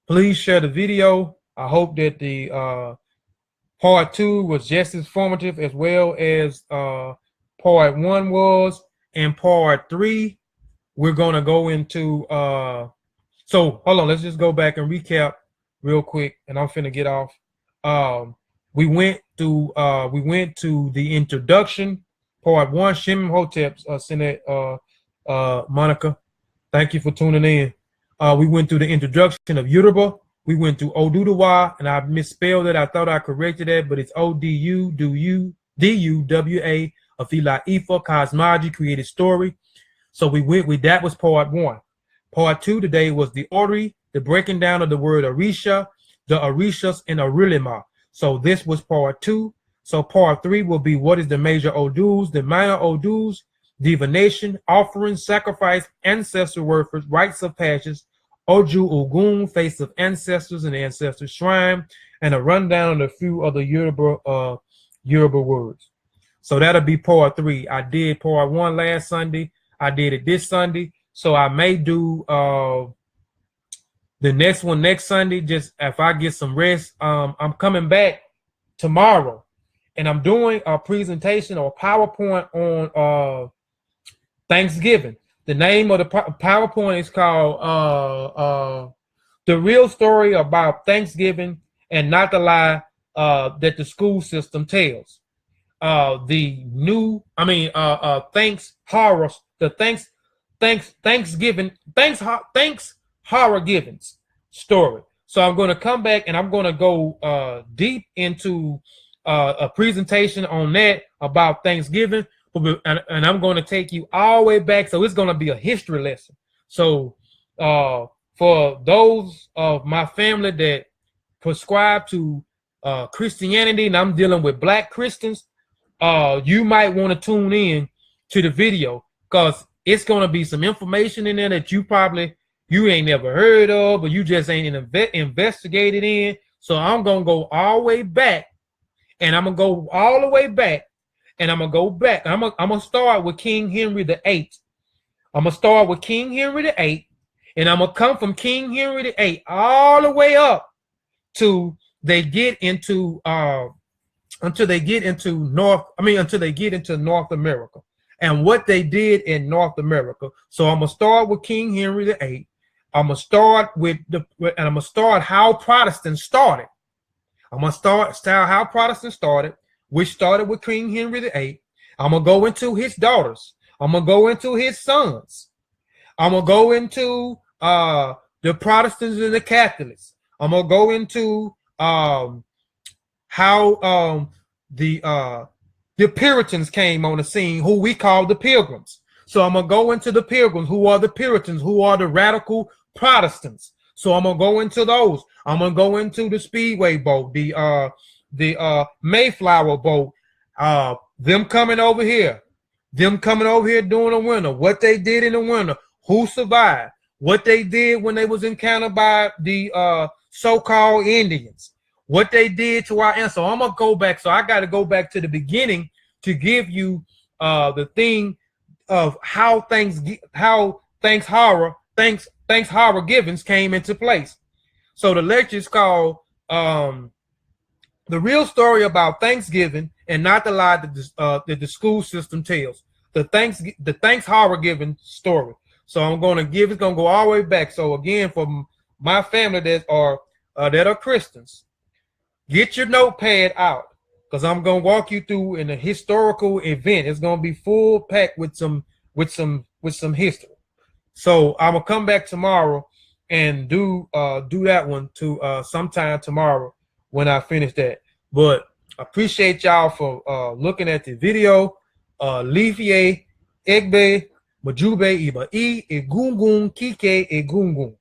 Please share the video. I hope that the part 2 was just as informative as well as part 1 was. And part 3, we're gonna go into so hold on, let's just go back and recap real quick, and I'm finna get off. We went to the introduction, part 1. Shimon Hotep sent it, Monica. Thank you for tuning in. We went through the introduction of Yoruba. We went through Oduduwa, and I misspelled it. I thought I corrected that, but it's O-D-U-D-U-W-A, Afila Ifa, Cosmology, Created Story. So that was part 1. Part 2 today was the Ori, the breaking down of the word Orisha, the Orishas, and Orilima. So this was part 2. So part 3 will be what is the major Odus, the minor Odus, divination, offering, sacrifice, ancestor worship, rites of passage, Oju Ogun, Face of Ancestors and Ancestor Shrine, and a rundown of a few other Yoruba words. So that'll be part 3. I did part 1 last Sunday. I did it this Sunday. So I may do the next one next Sunday, just if I get some rest. I'm coming back tomorrow, and I'm doing a presentation or a PowerPoint on Thanksgiving. The name of the PowerPoint is called The Real Story About Thanksgiving and Not the Lie That the School System Tells. Thanks horror givens story. So I'm going to come back and I'm going to go deep into a presentation on that about Thanksgiving, and I'm going to take you all the way back. So it's going to be a history lesson. So for those of my family that prescribe to Christianity, and I'm dealing with Black Christians, you might want to tune in to the video, because it's going to be some information in there that you ain't never heard of, or you just ain't investigated in. So I'm going to go all the way back, and I'm going to go all the way back, and I'm going to go back. I'm going to start with King Henry VIII. I'm going to start with King Henry VIII, and I'm going to come from King Henry VIII all the way up to they get into until they get into North America and what they did in North America. So I'm gonna start with King Henry VIII. I'm gonna start how Protestants started. I'm gonna start how Protestants started, which started with King Henry VIII. I'm gonna go into his daughters. I'm gonna go into his sons. I'm gonna go into the Protestants and the Catholics. I'm gonna go into how the Puritans came on the scene, who we call the Pilgrims. So I'm gonna go into the Pilgrims, who are the Puritans, who are the radical Protestants. So I'm gonna go into those. I'm gonna go into the Speedway boat, the Mayflower boat, them coming over here during the winter, what they did in the winter, who survived, what they did when they was encountered by the so-called Indians, what they did to our ancestors. So I'm gonna go back. So I got to go back to the beginning to give you the thing of how thanks horror givens came into place. So the lecture is called The Real Story About Thanksgiving and Not the Lie that the School System Tells. The thanks horror giving story. So it's gonna go all the way back. So again, for my family that are Christians, get your notepad out, because I'm gonna walk you through in a historical event. It's gonna be full packed with some history. So I'm gonna come back tomorrow and do that one to sometime tomorrow when I finish that. But I appreciate y'all for looking at the video. Lifie, Egbe, Majube, Iba, Egungun, Kike, Egungun.